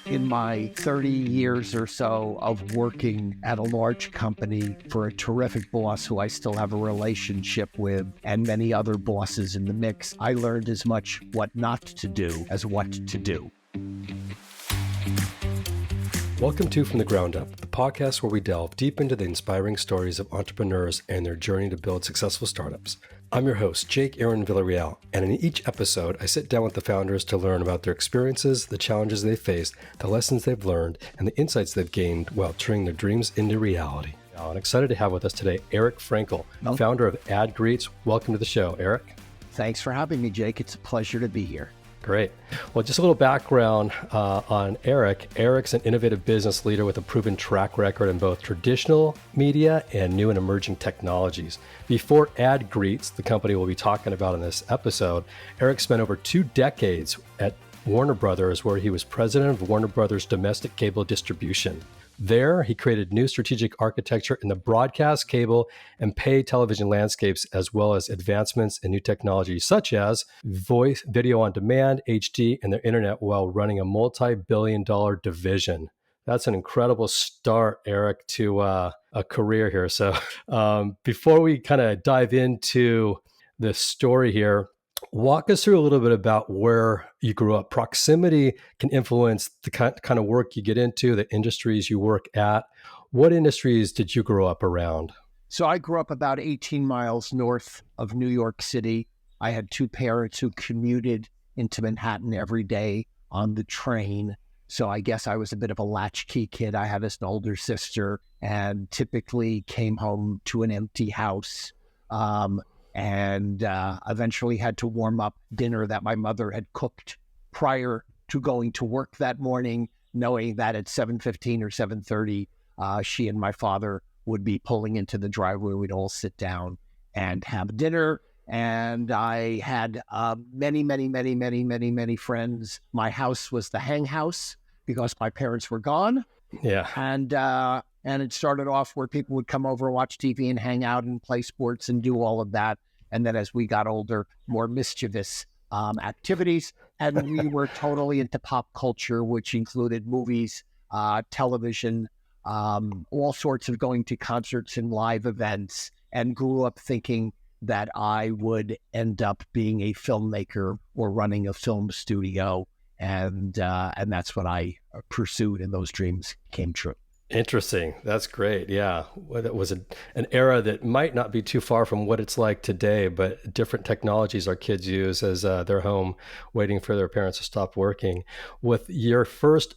In my 30 years or so of working at a large company for a terrific boss who I still have a relationship with, and many other bosses in the mix, I learned as much what not to do as what to do. Welcome to From the Ground Up, the podcast where we delve deep into the inspiring stories of entrepreneurs and their journey to build successful startups. I'm your host, Jake Aaron Villarreal, and in each episode, I sit down with the founders to learn about their experiences, the challenges they faced, the lessons they've learned, and the insights they've gained while turning their dreams into reality. I'm excited to have with us today Eric Frankel, founder of Ad Greets. Welcome to the show, Eric. Thanks for having me, Jake. It's a pleasure to be here. Great. Well, just a little background on Eric. Eric's an innovative business leader with a proven track record in both traditional media and new and emerging technologies. Before Ad Greets, the company we'll be talking about in this episode, Eric spent over 2 decades at Warner Brothers, where he was president of Warner Brothers domestic cable distribution. There, he created new strategic architecture in the broadcast, cable, and pay television landscapes, as well as advancements in new technologies such as voice, video on demand, HD, and the internet, while running a multi-billion-dollar division. That's an incredible start, Eric, to a career here. So before we kind of dive into the story here, walk us through a little bit about where you grew up. Proximity can influence the kind of work you get into, the industries you work at. What industries did you grow up around? So I grew up about 18 miles north of New York City. I had 2 parents who commuted into Manhattan every day on the train. So I guess I was a bit of a latchkey kid. I had an older sister and typically came home to an empty house. And eventually had to warm up dinner that my mother had cooked prior to going to work that morning, knowing that at 7:15 or 7:30, she and my father would be pulling into the driveway. We'd all sit down and have dinner. And I had many friends. My house was the hang house because my parents were gone. Yeah. And it started off where people would come over, watch TV and hang out and play sports and do all of that. And then as we got older, more mischievous activities. And we were totally into pop culture, which included movies, television, all sorts of going to concerts and live events, and grew up thinking that I would end up being a filmmaker or running a film studio. And that's what I pursued, and those dreams came true. Interesting. That's great. Yeah. Well, it was an era that might not be too far from what it's like today, but different technologies our kids use as they're home waiting for their parents to stop working. With your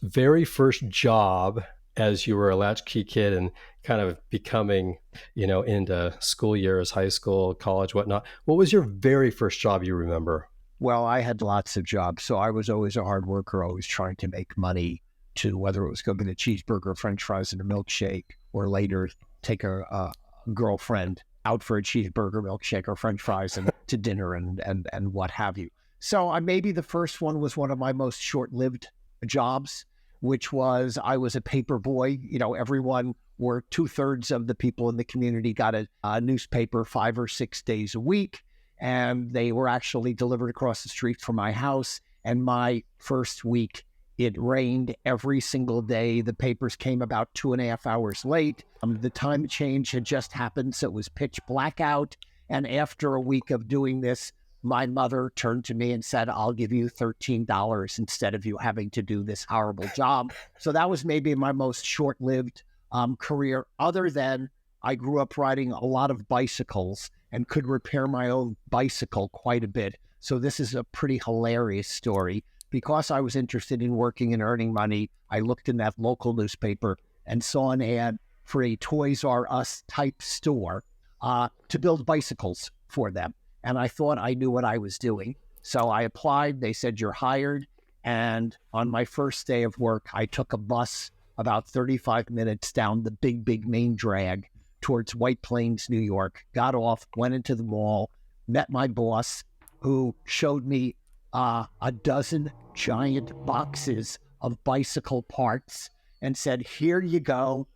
very first job as you were a latchkey kid and kind of becoming, into school years, high school, college, whatnot, what was your very first job you remember? Well, I had lots of jobs. So I was always a hard worker, always trying to make money, to whether it was going to be a cheeseburger, French fries, and a milkshake, or later take a girlfriend out for a cheeseburger, milkshake, or French fries and to dinner and what have you. So maybe the first one was one of my most short-lived jobs, which was I was a paper boy. Everyone, or 2/3 of the people in the community got a newspaper 5 or 6 days a week, and they were actually delivered across the street from my house. And my first week, it rained every single day. The papers came about 2.5 hours late. The time change had just happened, so it was pitch black out. And after a week of doing this, my mother turned to me and said, "I'll give you $13 instead of you having to do this horrible job." So that was maybe my most short-lived career, other than I grew up riding a lot of bicycles and could repair my own bicycle quite a bit. So this is a pretty hilarious story. Because I was interested in working and earning money, I looked in that local newspaper and saw an ad for a Toys R Us type store to build bicycles for them. And I thought I knew what I was doing. So I applied. They said, "You're hired." And on my first day of work, I took a bus about 35 minutes down the big main drag towards White Plains, New York, got off, went into the mall, met my boss, who showed me a dozen giant boxes of bicycle parts and said, "Here you go.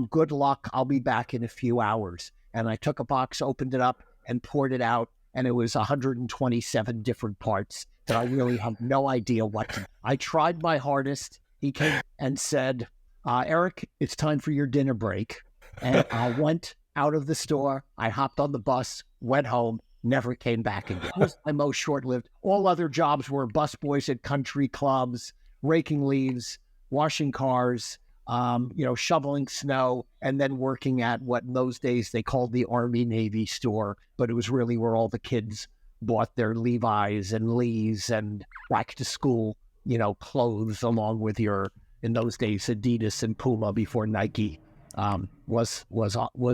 Good luck. I'll be back in a few hours." And I took a box, opened it up, and poured it out. And it was 127 different parts that I really have no idea what to do. I tried my hardest. He came and said, Eric, it's time for your dinner break. And I went out of the store. I hopped on the bus, went home, never came back again. It was my most short-lived. All other jobs were busboys at country clubs, raking leaves, washing cars, shoveling snow, and then working at what in those days they called the Army Navy store, but it was really where all the kids bought their Levi's and Lee's and back to school, clothes, along with in those days, Adidas and Puma before Nike was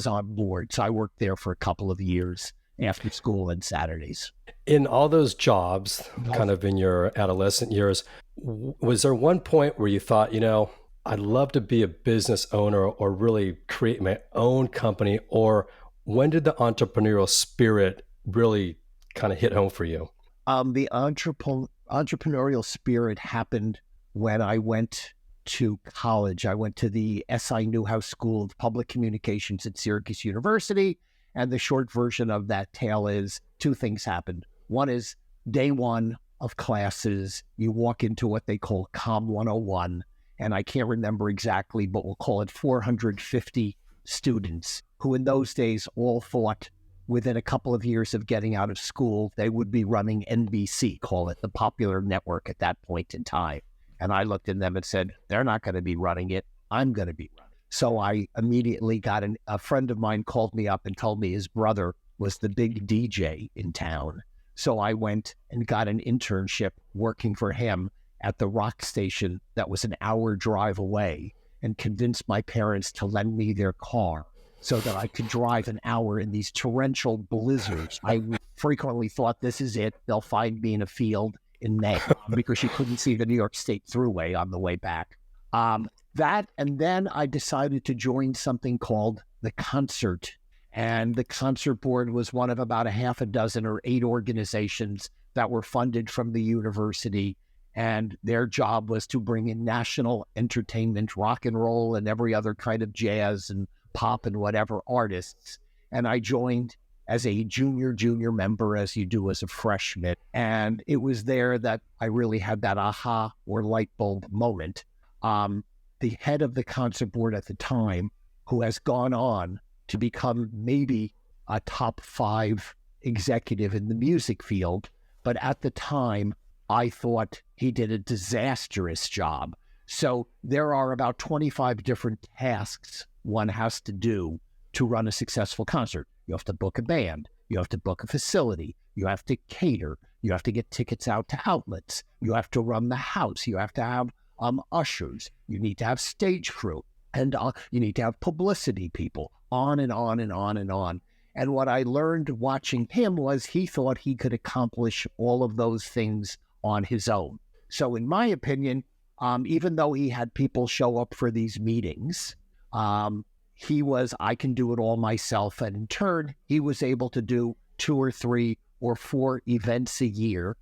on board. So I worked there for a couple of years after school and Saturdays. In all those jobs, kind of in your adolescent years, was there one point where you thought, I'd love to be a business owner or really create my own company? Or when did the entrepreneurial spirit really kind of hit home for you? The entrepreneurial spirit happened when I went to college. I went to the S.I. Newhouse School of Public Communications at Syracuse University. And the short version of that tale is two things happened. One is day one of classes, you walk into what they call Com 101. And I can't remember exactly, but we'll call it 450 students who in those days all thought within a couple of years of getting out of school, they would be running NBC, call it the popular network at that point in time. And I looked at them and said, they're not going to be running it. I'm going to be running it. So I immediately a friend of mine called me up and told me his brother was the big DJ in town. So I went and got an internship working for him at the rock station that was an hour drive away, and convinced my parents to lend me their car so that I could drive an hour in these torrential blizzards. I frequently thought, this is it. They'll find me in a field in May, because you couldn't see the New York State Thruway on the way back. And then I decided to join something called the Concert. And the Concert Board was one of about a half a dozen or 8 organizations that were funded from the university. And their job was to bring in national entertainment, rock and roll, and every other kind of jazz and pop and whatever artists. And I joined as a junior member, as you do as a freshman. And it was there that I really had that aha or light bulb moment. The head of the Concert Board at the time, who has gone on to become maybe a top 5 executive in the music field, but at the time, I thought he did a disastrous job. So there are about 25 different tasks one has to do to run a successful concert. You have to book a band. You have to book a facility. You have to cater. You have to get tickets out to outlets. You have to run the house. You have to have ushers. You need to have stage crew. And you need to have publicity people. On and on and on and on. And what I learned watching him was he thought he could accomplish all of those things on his own. So in my opinion, even though he had people show up for these meetings, he was, I can do it all myself. And in turn, he was able to do 2 or 3 or 4 events a year.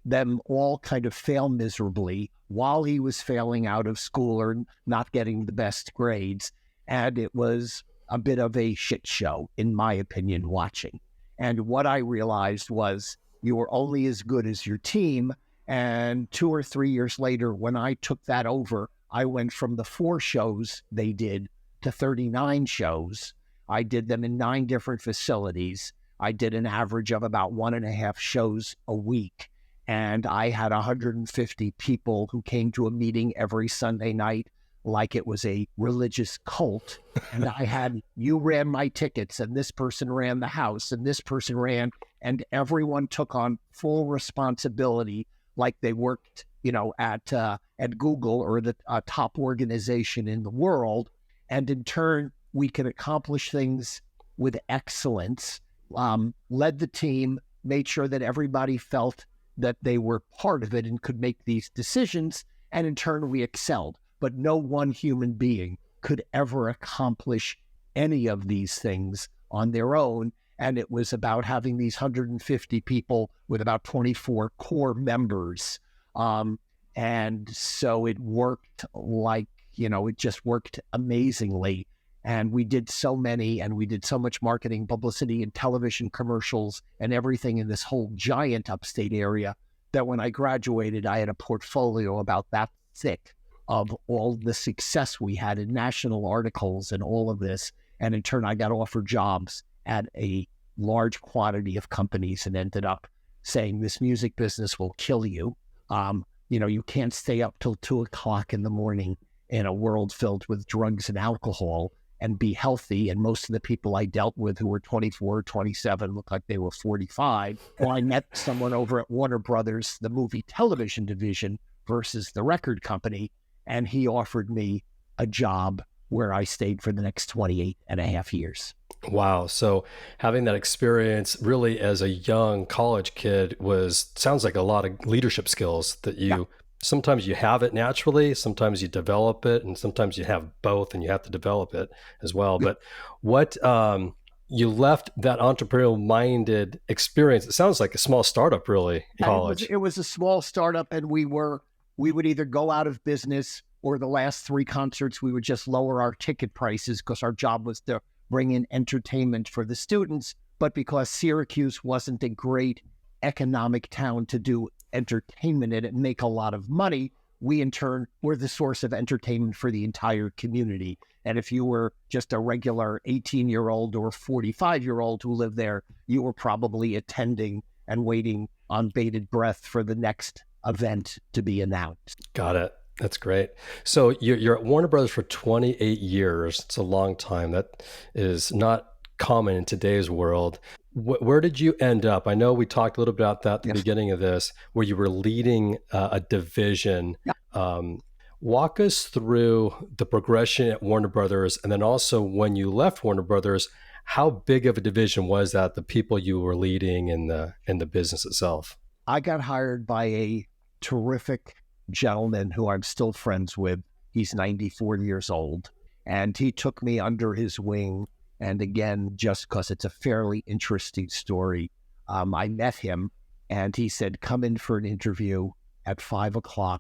Them all kind of fail miserably while he was failing out of school or not getting the best grades. And it was a bit of a shit show, in my opinion, watching. And what I realized was you were only as good as your team. And 2 or 3 years later, when I took that over, I went from the 4 shows they did to 39 shows. I did them in 9 different facilities. I did an average of about 1.5 shows a week. And I had 150 people who came to a meeting every Sunday night like it was a religious cult. And I had, you ran my tickets, and this person ran the house, and this person ran, and everyone took on full responsibility like they worked, at Google or the top organization in the world. And in turn, we could accomplish things with excellence, led the team, made sure that everybody felt that they were part of it and could make these decisions. And in turn, we excelled. But no one human being could ever accomplish any of these things on their own. And it was about having these 150 people with about 24 core members. And so it worked like, it just worked amazingly. And we did so many, and we did so much marketing, publicity, and television commercials and everything in this whole giant upstate area that when I graduated, I had a portfolio about that thick of all the success we had in national articles and all of this. And in turn, I got offered jobs at a large quantity of companies and ended up saying, this music business will kill you. You can't stay up till 2:00 in the morning in a world filled with drugs and alcohol and be healthy. And most of the people I dealt with who were 24, 27 looked like they were 45. Well, I met someone over at Warner Brothers, the movie television division versus the record company, and he offered me a job where I stayed for the next 28 and a half years. Wow. So having that experience really as a young college kid sounds like a lot of leadership skills that sometimes you have it naturally, sometimes you develop it, and sometimes you have both and you have to develop it as well. But what, you left that entrepreneurial minded experience. It sounds like a small startup really in college. It was a small startup, and we would either go out of business, or the last 3 concerts, we would just lower our ticket prices because our job was to bring in entertainment for the students. But because Syracuse wasn't a great economic town to do entertainment in and make a lot of money, we in turn were the source of entertainment for the entire community. And if you were just a regular 18-year-old or 45-year-old who lived there, you were probably attending and waiting on bated breath for the next event to be announced. Got it. That's great. So you're at Warner Brothers for 28 years. It's a long time. That is not common in today's world. Where did you end up? I know we talked a little bit about that at the beginning of this, where you were leading a division. Yeah. Walk us through the progression at Warner Brothers, and then also when you left Warner Brothers, how big of a division was that, the people you were leading in the business itself? I got hired by a terrific gentleman who I'm still friends with. He's 94 years old, and he took me under his wing. And again, just because it's a fairly interesting story, I met him and he said, come in for an interview at 5:00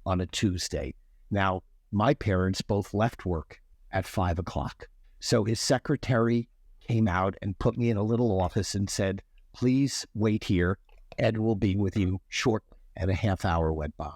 on a Tuesday. Now, my parents both left work at 5:00. So his secretary came out and put me in a little office and said, please wait here. Ed will be with you shortly. And a half hour went by,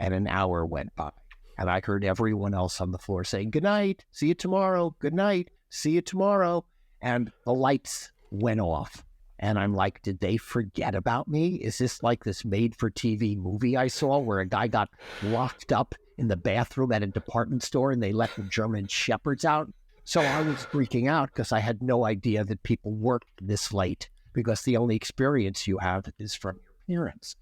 and an hour went by. And I heard everyone else on the floor saying, good night, see you tomorrow, good night, see you tomorrow. And the lights went off. And I'm like, did they forget about me? Is this like this made-for-TV movie I saw where a guy got locked up in the bathroom at a department store and they let the German shepherds out? So I was freaking out because I had no idea that people worked this late, because the only experience you have is from your parents.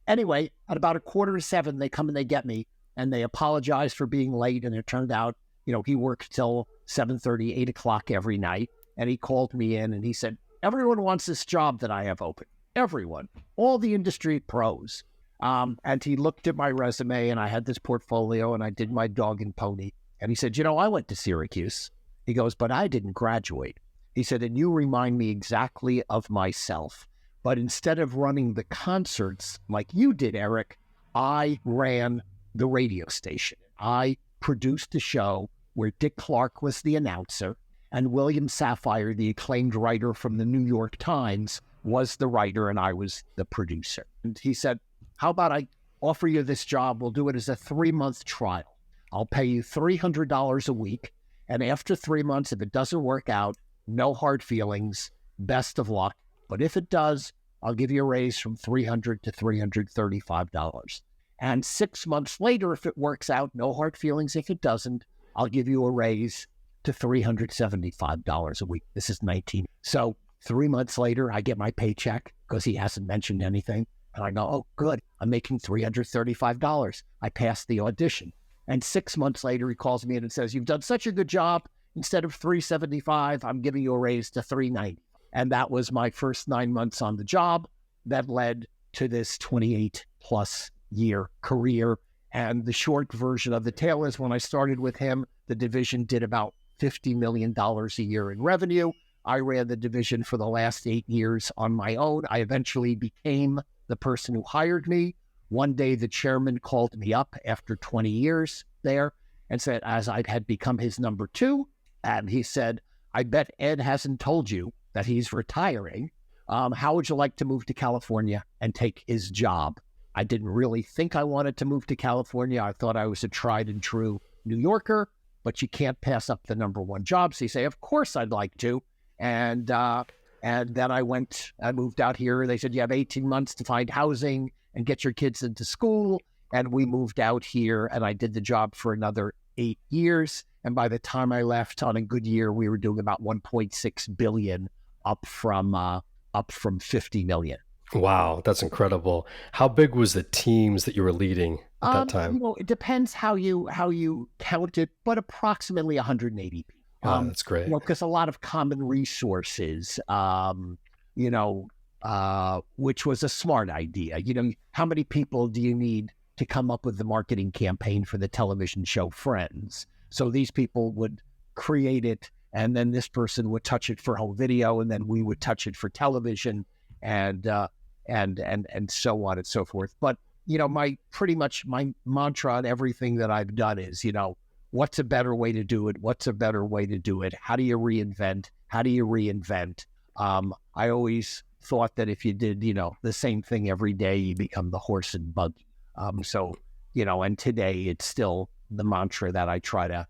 Anyway, at about 6:45, they come and they get me, and they apologize for being late. And it turned out, he worked till 7:30, 8:00 every night. And he called me in and he said, everyone wants this job that I have open. Everyone, all the industry pros. And he looked at my resume, and I had this portfolio, and I did my dog and pony. And he said, I went to Syracuse. He goes, but I didn't graduate. He said, and you remind me exactly of myself. But instead of running the concerts like you did, Eric, I ran the radio station. I produced a show where Dick Clark was the announcer, and William Safire, the acclaimed writer from the New York Times, was the writer, and I was the producer. And he said, how about I offer you this job? We'll do it as a 3-month trial. I'll pay you $300 a week. And after 3 months, if it doesn't work out, no hard feelings, best of luck. But if it does, I'll give you a raise from $300 to $335. And 6 months later, if it works out, no hard feelings. If it doesn't, I'll give you a raise to $375 a week. This is 19. So 3 months later, I get my paycheck because he hasn't mentioned anything. And I go, oh, good. I'm making $335. I passed the audition. And 6 months later, he calls me in and says, you've done such a good job. Instead of $375, I'm giving you a raise to $390. And that was my first 9 months on the job that led to this 28-plus year career. And the short version of the tale is, when I started with him, the division did about $50 million a year in revenue. I ran the division for the last 8 years on my own. I eventually became the person who hired me. One day, the chairman called me up after 20 years there and said, as I had become his number 2, and he said, I bet Ed hasn't told you that he's retiring. how would you like to move to California and take his job? I didn't really think I wanted to move to California. I thought I was a tried and true New Yorker, but you can't pass up the number one job. So you say, of course I'd like to. And then I moved out here. They said, you have 18 months to find housing and get your kids into school. And we moved out here, and I did the job for another 8 years. And by the time I left, on a good year, we were doing about 1.6 billion, up from 50 million. Wow, that's incredible. How big was the teams that you were leading at that time? It depends how you count it, but approximately 180 people. That's great. Because a lot of common resources, which was a smart idea. How many people do you need to come up with the marketing campaign for the television show Friends? So these people would create it, and then this person would touch it for home video, and then we would touch it for television, and so on and so forth. But my mantra on everything that I've done is, what's a better way to do it? What's a better way to do it? How do you reinvent? I always thought that if you did, the same thing every day, you become the horse and buggy. And today it's still the mantra that I try to,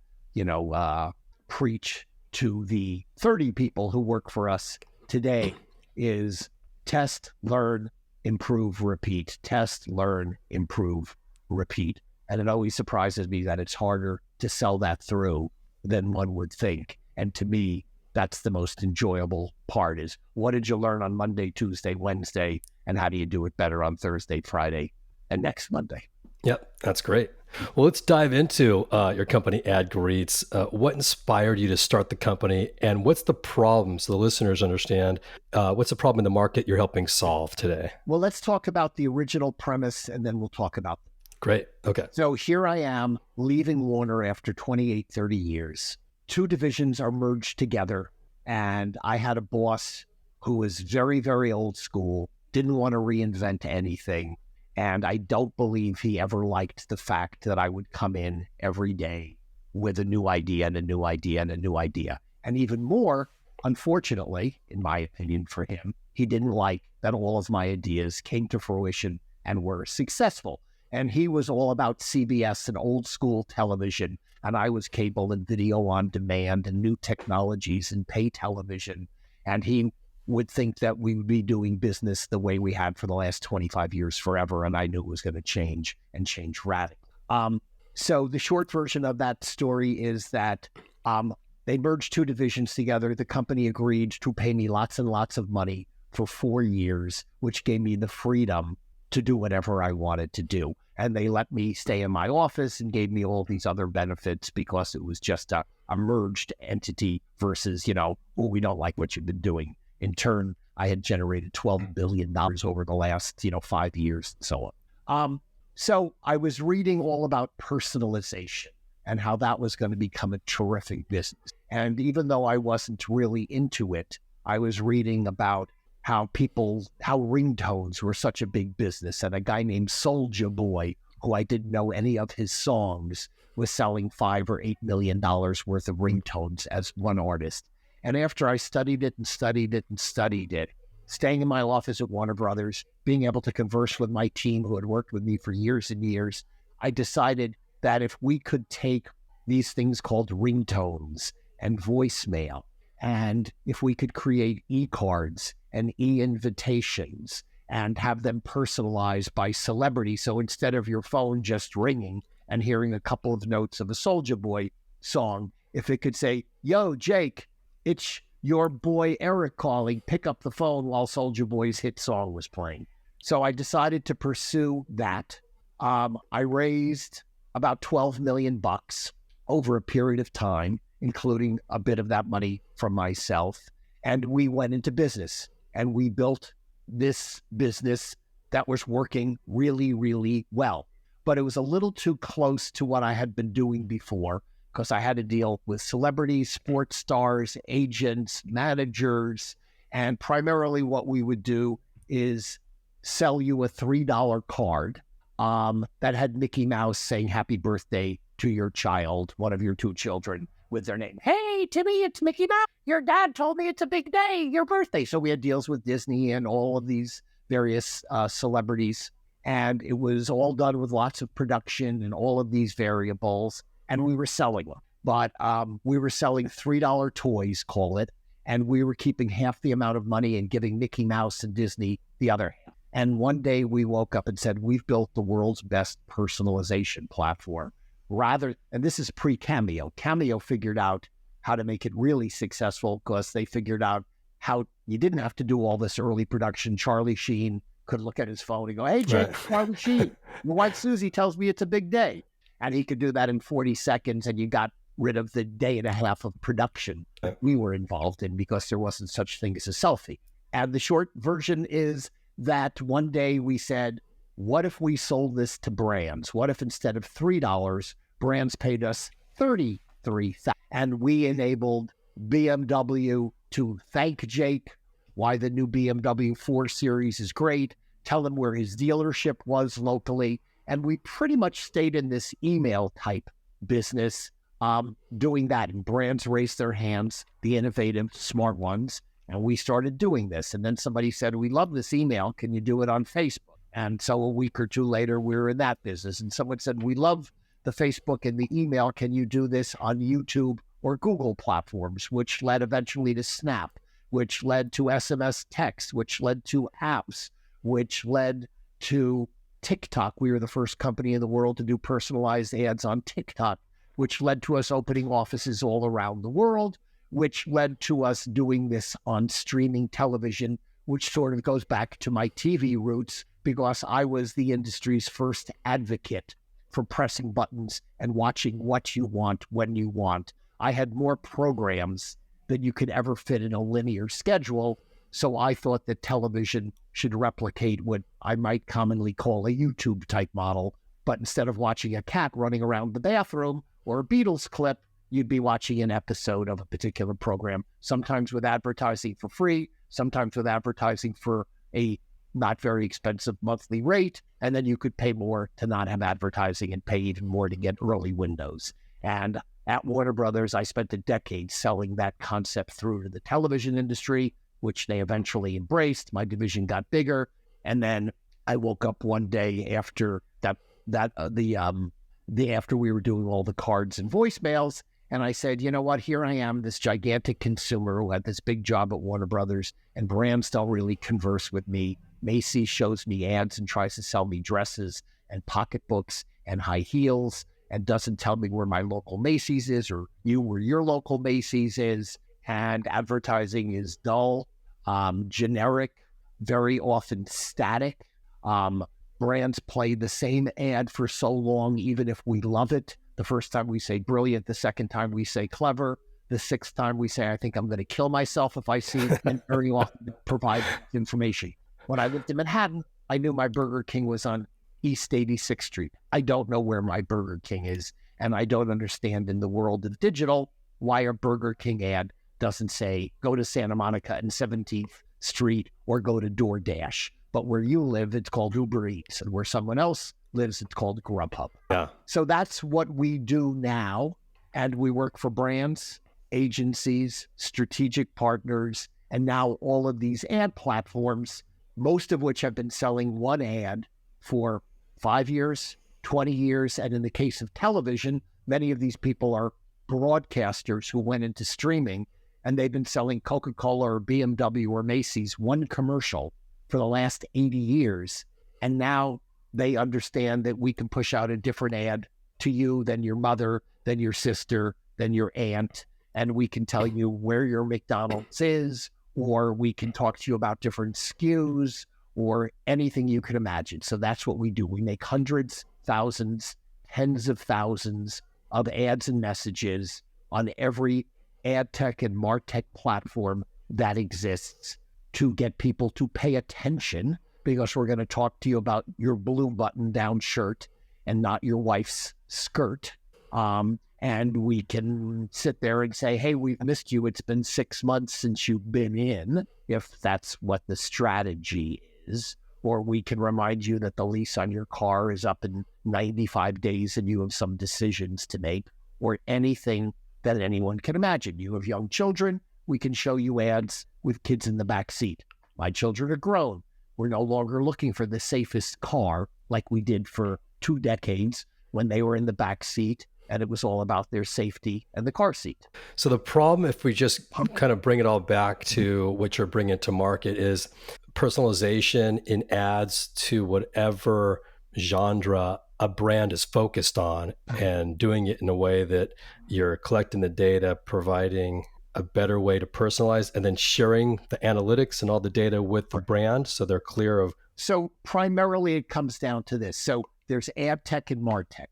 preach to the 30 people who work for us today is test, learn, improve, repeat. Test, learn, improve, repeat. And it always surprises me that it's harder to sell that through than one would think. And to me, that's the most enjoyable part is, what did you learn on Monday, Tuesday, Wednesday, and how do you do it better on Thursday, Friday, and next Monday? Yep, that's great. Well, let's dive into your company, AdGreets. What inspired you to start the company, and what's the problem, so the listeners understand, what's the problem in the market you're helping solve today? Well, let's talk about the original premise, and then we'll talk about. Great. Okay. So here I am leaving Warner after 28, 30 years. Two divisions are merged together, and I had a boss who was very, very old school, didn't want to reinvent anything. And I don't believe he ever liked the fact that I would come in every day with a new idea and a new idea and a new idea. And even more, unfortunately, in my opinion for him, he didn't like that all of my ideas came to fruition and were successful. And he was all about CBS and old school television. And I was cable and video on demand and new technologies and pay television. And he would think that we would be doing business the way we had for the last 25 years forever. And I knew it was going to change and change radically. So the short version of that story is that they merged two divisions together. The company agreed to pay me lots and lots of money for 4 years, which gave me the freedom to do whatever I wanted to do. And they let me stay in my office and gave me all these other benefits because it was just a merged entity versus, we don't like what you've been doing. In turn, I had generated $12 billion over the last, 5 years and so on. So I was reading all about personalization and how that was going to become a terrific business. And even though I wasn't really into it, I was reading about how ringtones were such a big business. And a guy named Soulja Boy, who I didn't know any of his songs, was selling $5 or $8 million worth of ringtones as one artist. And after I studied it, staying in my office at Warner Brothers, being able to converse with my team who had worked with me for years and years, I decided that if we could take these things called ringtones and voicemail, and if we could create e-cards and e-invitations and have them personalized by celebrity, so instead of your phone just ringing and hearing a couple of notes of a Soulja Boy song, if it could say, "Yo, Jake, it's your boy Eric calling, pick up the phone," while Soulja Boy's hit song was playing. So I decided to pursue that. I raised about $12 million over a period of time, including a bit of that money from myself. And we went into business and we built this business that was working really, really well. But it was a little too close to what I had been doing before, because I had to deal with celebrities, sports stars, agents, managers, and primarily what we would do is sell you a $3 card that had Mickey Mouse saying happy birthday to your child, one of your two children, with their name. Hey, Timmy, it's Mickey Mouse. Your dad told me it's a big day, your birthday. So we had deals with Disney and all of these various celebrities. And it was all done with lots of production and all of these variables. And we were selling them. But we were selling $3 toys, call it. And we were keeping half the amount of money and giving Mickey Mouse and Disney the other half. And one day we woke up and said, we've built the world's best personalization platform. And this is pre-Cameo. Cameo figured out how to make it really successful because they figured out how you didn't have to do all this early production. Charlie Sheen could look at his phone and go, hey, Jake, Charlie Sheen, your wife Susie tells me it's a big day. And he could do that in 40 seconds and you got rid of the day and a half of production that we were involved in because there wasn't such thing as a selfie. And the short version is that one day we said, what if we sold this to brands? What if instead of $3, brands paid us $33,000? And we enabled BMW to thank Jake, why the new BMW 4 Series is great, tell him where his dealership was locally. And we pretty much stayed in this email type business doing that. And brands raised their hands, the innovative, smart ones. And we started doing this. And then somebody said, we love this email. Can you do it on Facebook? And so a week or two later, we were in that business. And someone said, we love the Facebook and the email. Can you do this on YouTube or Google platforms? Which led eventually to Snap, which led to SMS text, which led to apps, which led to TikTok. We were the first company in the world to do personalized ads on TikTok, which led to us opening offices all around the world, which led to us doing this on streaming television, which sort of goes back to my TV roots because I was the industry's first advocate for pressing buttons and watching what you want when you want. I had more programs than you could ever fit in a linear schedule, so I thought that television should replicate what I might commonly call a YouTube-type model, but instead of watching a cat running around the bathroom or a Beatles clip, you'd be watching an episode of a particular program, sometimes with advertising for free, sometimes with advertising for a not very expensive monthly rate, and then you could pay more to not have advertising and pay even more to get early windows. And at Warner Brothers, I spent a decade selling that concept through to the television industry, which they eventually embraced. My division got bigger, and then I woke up one day after after we were doing all the cards and voicemails, and I said, you know what, here I am, this gigantic consumer who had this big job at Warner Brothers, and brands don't really converse with me. Macy's shows me ads and tries to sell me dresses and pocketbooks and high heels and doesn't tell me where my local Macy's is or where your local Macy's is. And advertising is dull, generic, very often static. Brands play the same ad for so long, even if we love it. The first time we say brilliant, the second time we say clever, the sixth time we say, I think I'm going to kill myself if I see it, and very often provide information. When I lived in Manhattan, I knew my Burger King was on East 86th Street. I don't know where my Burger King is, and I don't understand in the world of digital why a Burger King ad doesn't say go to Santa Monica and 17th Street or go to DoorDash. But where you live, it's called Uber Eats, and where someone else lives, it's called Grubhub. Yeah. So that's what we do now, and we work for brands, agencies, strategic partners, and now all of these ad platforms, most of which have been selling one ad for 5 years, 20 years, and in the case of television, many of these people are broadcasters who went into streaming, and they've been selling Coca-Cola or BMW or Macy's one commercial for the last 80 years, and now they understand that we can push out a different ad to you than your mother, than your sister, than your aunt, and we can tell you where your McDonald's is, or we can talk to you about different SKUs, or anything you can imagine. So that's what we do. We make hundreds, thousands, tens of thousands of ads and messages on every ad tech and MarTech platform that exists to get people to pay attention, because we're going to talk to you about your blue button-down shirt and not your wife's skirt. And we can sit there and say, hey, we've missed you. It's been 6 months since you've been in, if that's what the strategy is. Or we can remind you that the lease on your car is up in 95 days and you have some decisions to make, or anything that anyone can imagine. You have young children, we can show you ads with kids in the back seat. My children are grown. We're no longer looking for the safest car like we did for 2 decades when they were in the back seat and it was all about their safety and the car seat. So the problem, if we just kind of bring it all back to what you're bringing to market, is personalization in ads to whatever genre a brand is focused on, and doing it in a way that you're collecting the data, providing a better way to personalize, and then sharing the analytics and all the data with the brand so they're clear of. So primarily it comes down to this. So there's ad tech and martech.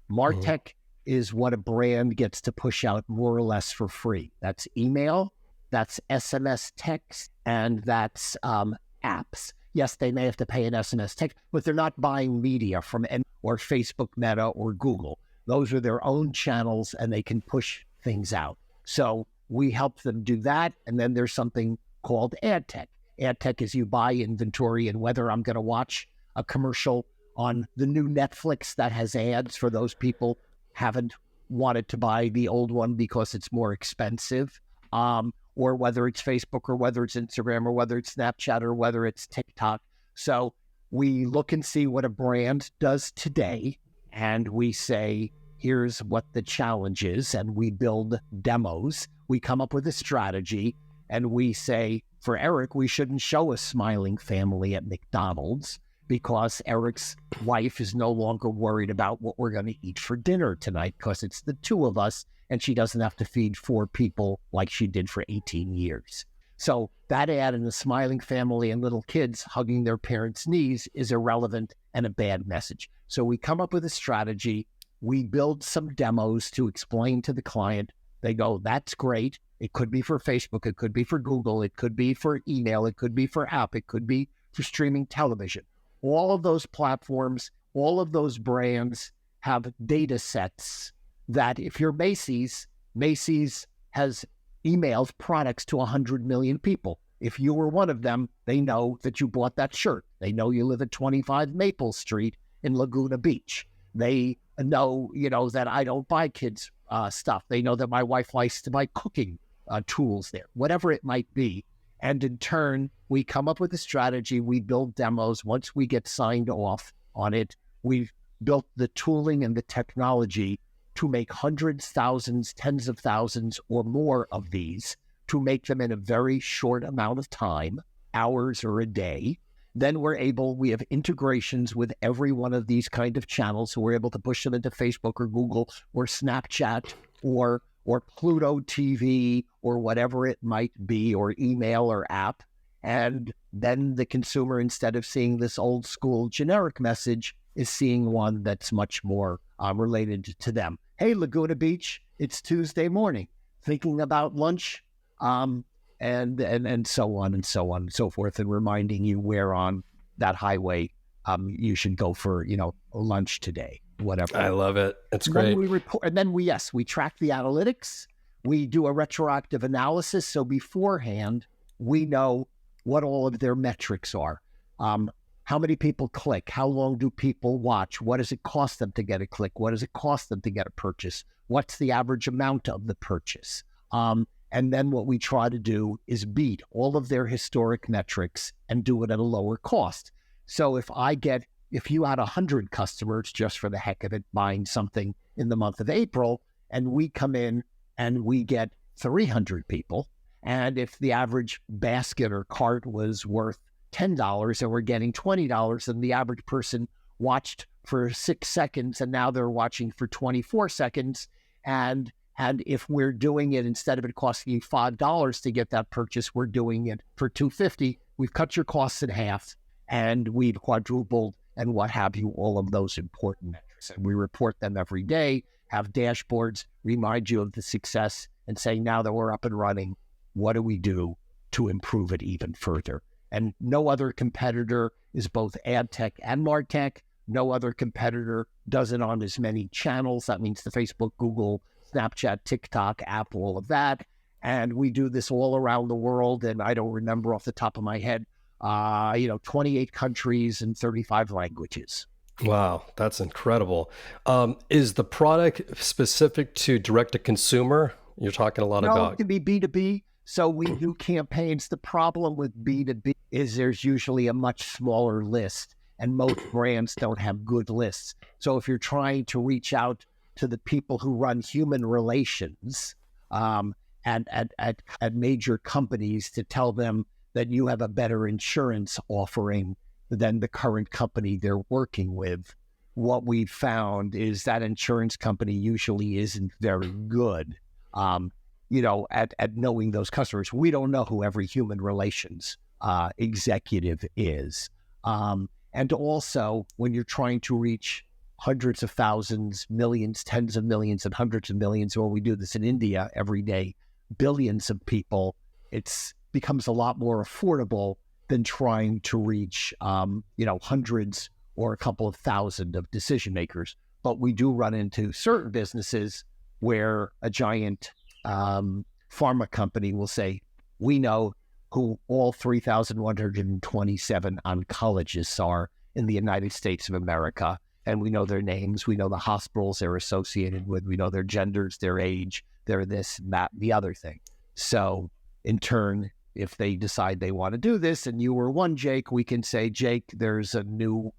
Martech is what a brand gets to push out more or less for free. That's email, that's SMS text, and that's apps. Yes, they may have to pay an SMS text, but they're not buying media from or Facebook Meta or Google. Those are their own channels and they can push things out. So we help them do that. And then there's something called ad tech. Ad tech is you buy inventory, and whether I'm going to watch a commercial on the new Netflix that has ads for those people haven't wanted to buy the old one because it's more expensive, or whether it's Facebook or whether it's Instagram or whether it's Snapchat or whether it's TikTok. So we look and see what a brand does today, and we say, here's what the challenge is, and we build demos. We come up with a strategy, and we say, for Eric, we shouldn't show a smiling family at McDonald's because Eric's wife is no longer worried about what we're going to eat for dinner tonight because it's the 2 of us and she doesn't have to feed 4 people like she did for 18 years. So that ad in the smiling family and little kids hugging their parents' knees is irrelevant and a bad message. So we come up with a strategy. We build some demos to explain to the client. They go, that's great. It could be for Facebook. It could be for Google. It could be for email. It could be for app. It could be for streaming television. All of those platforms, all of those brands have data sets that if you're Macy's, Macy's has emailed products to 100 million people. If you were one of them, they know that you bought that shirt. They know you live at 25 Maple Street in Laguna Beach. They know, that I don't buy kids stuff. They know that my wife likes to buy cooking tools there, whatever it might be. And in turn, we come up with a strategy. We build demos. Once we get signed off on it, we've built the tooling and the technology to make hundreds, thousands, tens of thousands or more of these, to make them in a very short amount of time, hours or a day. Then we have integrations with every one of these kind of channels. So we're able to push them into Facebook or Google or Snapchat or Pluto TV or whatever it might be, or email or app. And then the consumer, instead of seeing this old school generic message, is seeing one that's much more related to them. Hey, Laguna Beach, it's Tuesday morning. Thinking about lunch? And so on and so on and so forth, and reminding you where on that highway you should go for, lunch today, whatever. I love it. It's great. We track the analytics. We do a retroactive analysis. So beforehand, we know what all of their metrics are. How many people click? How long do people watch? What does it cost them to get a click? What does it cost them to get a purchase? What's the average amount of the purchase? And then what we try to do is beat all of their historic metrics and do it at a lower cost. So if you had 100 customers just for the heck of it buying something in the month of April, and we come in and we get 300 people, and if the average basket or cart was worth $10 and we're getting $20, and the average person watched for 6 seconds and now they're watching for 24 seconds, and if we're doing it, instead of it costing you $5 to get that purchase, we're doing it for $2.50. We've cut your costs in half, and we've quadrupled, and what have you, all of those important metrics. And we report them every day, have dashboards, remind you of the success, and say, now that we're up and running, what do we do to improve it even further? And no other competitor is both ad tech and martech. No other competitor does it on as many channels. That means the Facebook, Google, Snapchat, TikTok, Apple, all of that. And we do this all around the world. And I don't remember off the top of my head, 28 countries and 35 languages. Wow, that's incredible. Is the product specific to direct to consumer, You're talking a lot No, it about. can be B2B. So we do campaigns. The problem with B2B is there's usually a much smaller list, and most brands don't have good lists. So if you're trying to reach out to the people who run human relations at major companies to tell them that you have a better insurance offering than the current company they're working with, what we found is that insurance company usually isn't very good. At knowing those customers. We don't know who every human relations executive is. And also, when you're trying to reach hundreds of thousands, millions, tens of millions, and hundreds of millions, well, we do this in India every day, billions of people, it becomes a lot more affordable than trying to reach, hundreds or a couple of thousand of decision makers. But we do run into certain businesses where a giant pharma company will say, we know who all 3,127 oncologists are in the United States of America, and we know their names, we know the hospitals they're associated with, we know their genders, their age, their this, that, the other thing. So in turn, if they decide they want to do this, and you were one, Jake, we can say, Jake, there's a new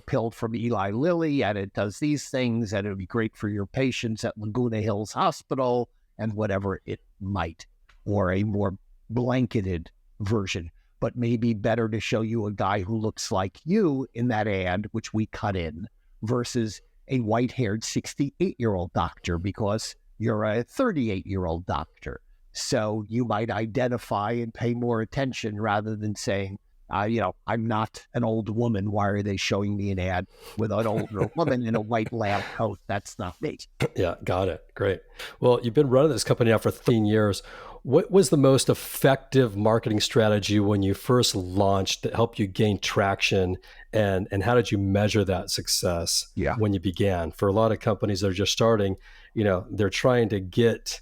pill from Eli Lilly, and it does these things, and it would be great for your patients at Laguna Hills Hospital, and whatever it might, or a more blanketed version. But maybe better to show you a guy who looks like you in that ad, which we cut in, versus a white-haired 68-year-old doctor, because you're a 38-year-old doctor. So you might identify and pay more attention rather than saying, I'm not an old woman. Why are they showing me an ad with an older woman in a white lab coat? That's not me. Yeah, got it. Great. Well, you've been running this company now for 13 years. What was the most effective marketing strategy when you first launched that helped you gain traction? And how did you measure that success when you began? For a lot of companies that are just starting, they're trying to get,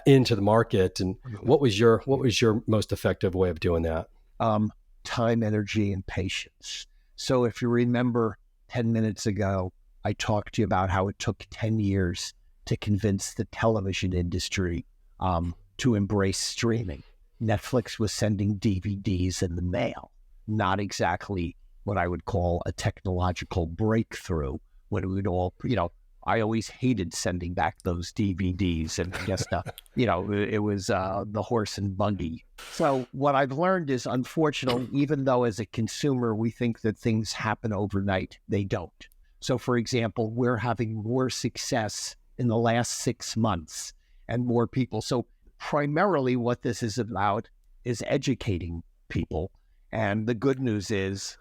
into the market. And what was your most effective way of doing that? Time, energy, and patience. So if you remember 10 minutes ago, I talked to you about how it took 10 years to convince the television industry to embrace streaming. Netflix was sending DVDs in the mail, not exactly what I would call a technological breakthrough, when it would all, I always hated sending back those DVDs, and I guess it was the horse and buggy. So what I've learned is, unfortunately, even though as a consumer we think that things happen overnight, they don't. So for example, we're having more success in the last 6 months and more people. So primarily what this is about is educating people. And the good news is,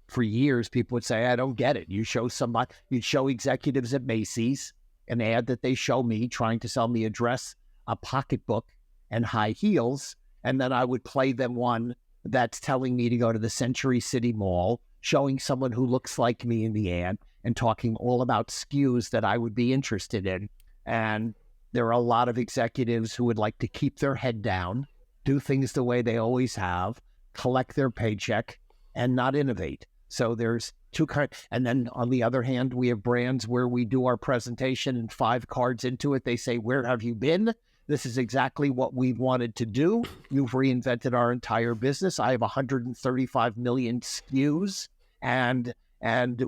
for years, people would say, I don't get it. You'd show executives at Macy's an ad that they show me trying to sell me a dress, a pocketbook, and high heels. And then I would play them one that's telling me to go to the Century City Mall, showing someone who looks like me in the ad, and talking all about SKUs that I would be interested in. And there are a lot of executives who would like to keep their head down, do things the way they always have, collect their paycheck, and not innovate. So there's two kinds. And then on the other hand, we have brands where we do our presentation and 5 cards into it, they say, where have you been? This is exactly what we wanted to do. You've reinvented our entire business. I have 135 million SKUs, and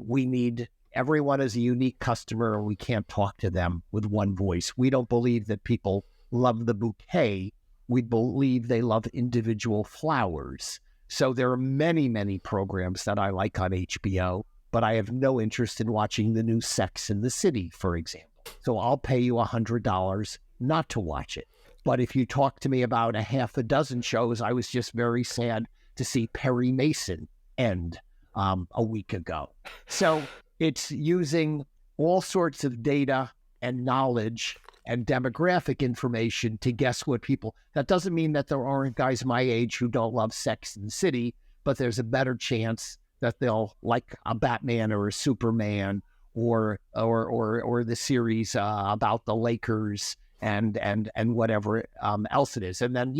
we need everyone as a unique customer, and we can't talk to them with one voice. We don't believe that people love the bouquet. We believe they love individual flowers. So there are many, many programs that I like on HBO, but I have no interest in watching the new Sex and the City, for example. So I'll pay you $100 not to watch it. But if you talk to me about a half a dozen shows, I was just very sad to see Perry Mason end a week ago. So it's using all sorts of data and knowledge and demographic information to guess what people. That doesn't mean that there aren't guys my age who don't love Sex and the City, but there's a better chance that they'll like a Batman or a Superman or the series about the Lakers and whatever else it is. And then,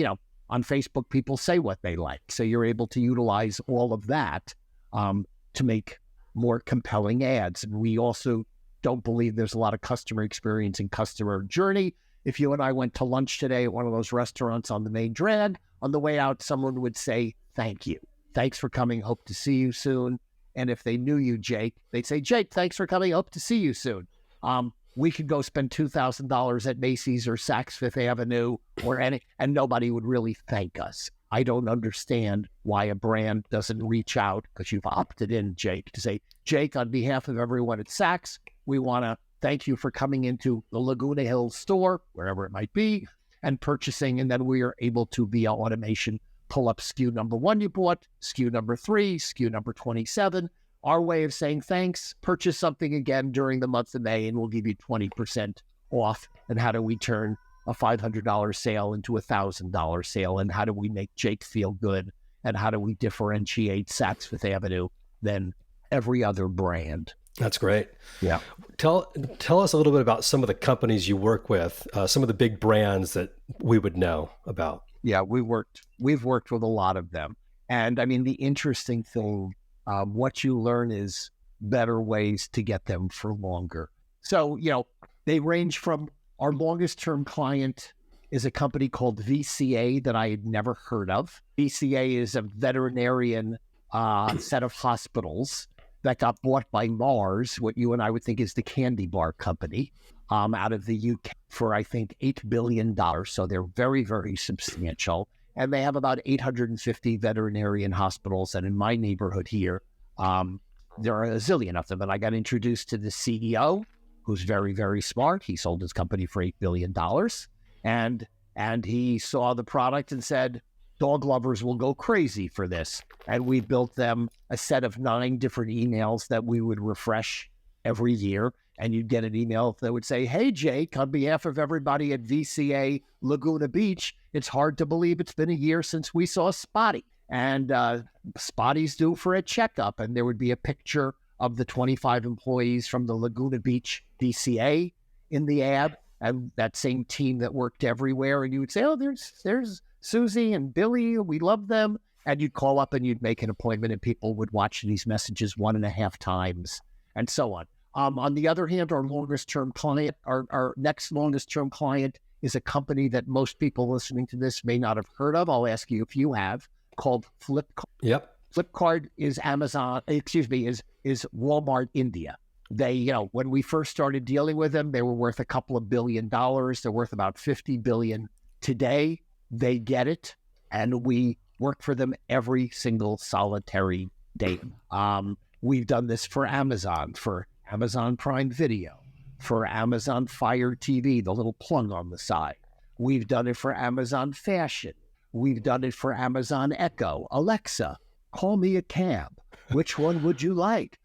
on Facebook, people say what they like. So you're able to utilize all of that to make more compelling ads. And we also don't believe there's a lot of customer experience and customer journey. If you and I went to lunch today at one of those restaurants on the main drag, on the way out, someone would say, thank you. Thanks for coming. Hope to see you soon. And if they knew you, Jake, they'd say, Jake, thanks for coming. Hope to see you soon. We could go spend $2,000 at Macy's or Saks Fifth Avenue and nobody would really thank us. I don't understand why a brand doesn't reach out, because you've opted in, Jake, to say, Jake, on behalf of everyone at Saks, we want to thank you for coming into the Laguna Hills store, wherever it might be, and purchasing. And then we are able to, via automation, pull up SKU number 1 you bought, SKU number 3, SKU number 27. Our way of saying thanks, purchase something again during the month of May, and we'll give you 20% off. And how do we turn a $500 sale into a $1,000 sale? And how do we make Jake feel good? And how do we differentiate Saks Fifth Avenue than every other brand? That's great. Yeah. Tell us a little bit about some of the companies you work with, some of the big brands that we would know about. Yeah, we've worked with a lot of them. And I mean, the interesting thing, what you learn is better ways to get them for longer. So, they range from, our longest term client is a company called VCA that I had never heard of. VCA is a veterinarian set of hospitals that got bought by Mars, what you and I would think is the candy bar company, out of the UK for, I think, $8 billion. So they're very, very substantial. And they have about 850 veterinarian hospitals. And in my neighborhood here, there are a zillion of them. And I got introduced to the CEO, who's very, very smart. He sold his company for $8 billion. And he saw the product and said, dog lovers will go crazy for this. And we built them a set of 9 different emails that we would refresh every year. And you'd get an email that would say, hey, Jake, on behalf of everybody at VCA Laguna Beach, it's hard to believe it's been a year since we saw Spotty. And Spotty's due for a checkup. And there would be a picture of the 25 employees from the Laguna Beach VCA in the ad, and that same team that worked everywhere. And you would say, oh, there's Susie and Billy. We love them. And you'd call up and you'd make an appointment, and people would watch these messages 1.5 times and so on. On the other hand, our longest term client, our next longest term client is a company that most people listening to this may not have heard of. I'll ask you if you have, called Flipkart. Yep. Flipkart is is Walmart India. They, when we first started dealing with them, they were worth a couple of $2 billion. They're worth about $50 billion today. They get it, and we work for them every single solitary day. We've done this for Amazon Prime Video, for Amazon Fire TV, the little plug on the side. We've done it for Amazon Fashion. We've done it for Amazon Echo. Alexa, call me a cab. Which one would you like?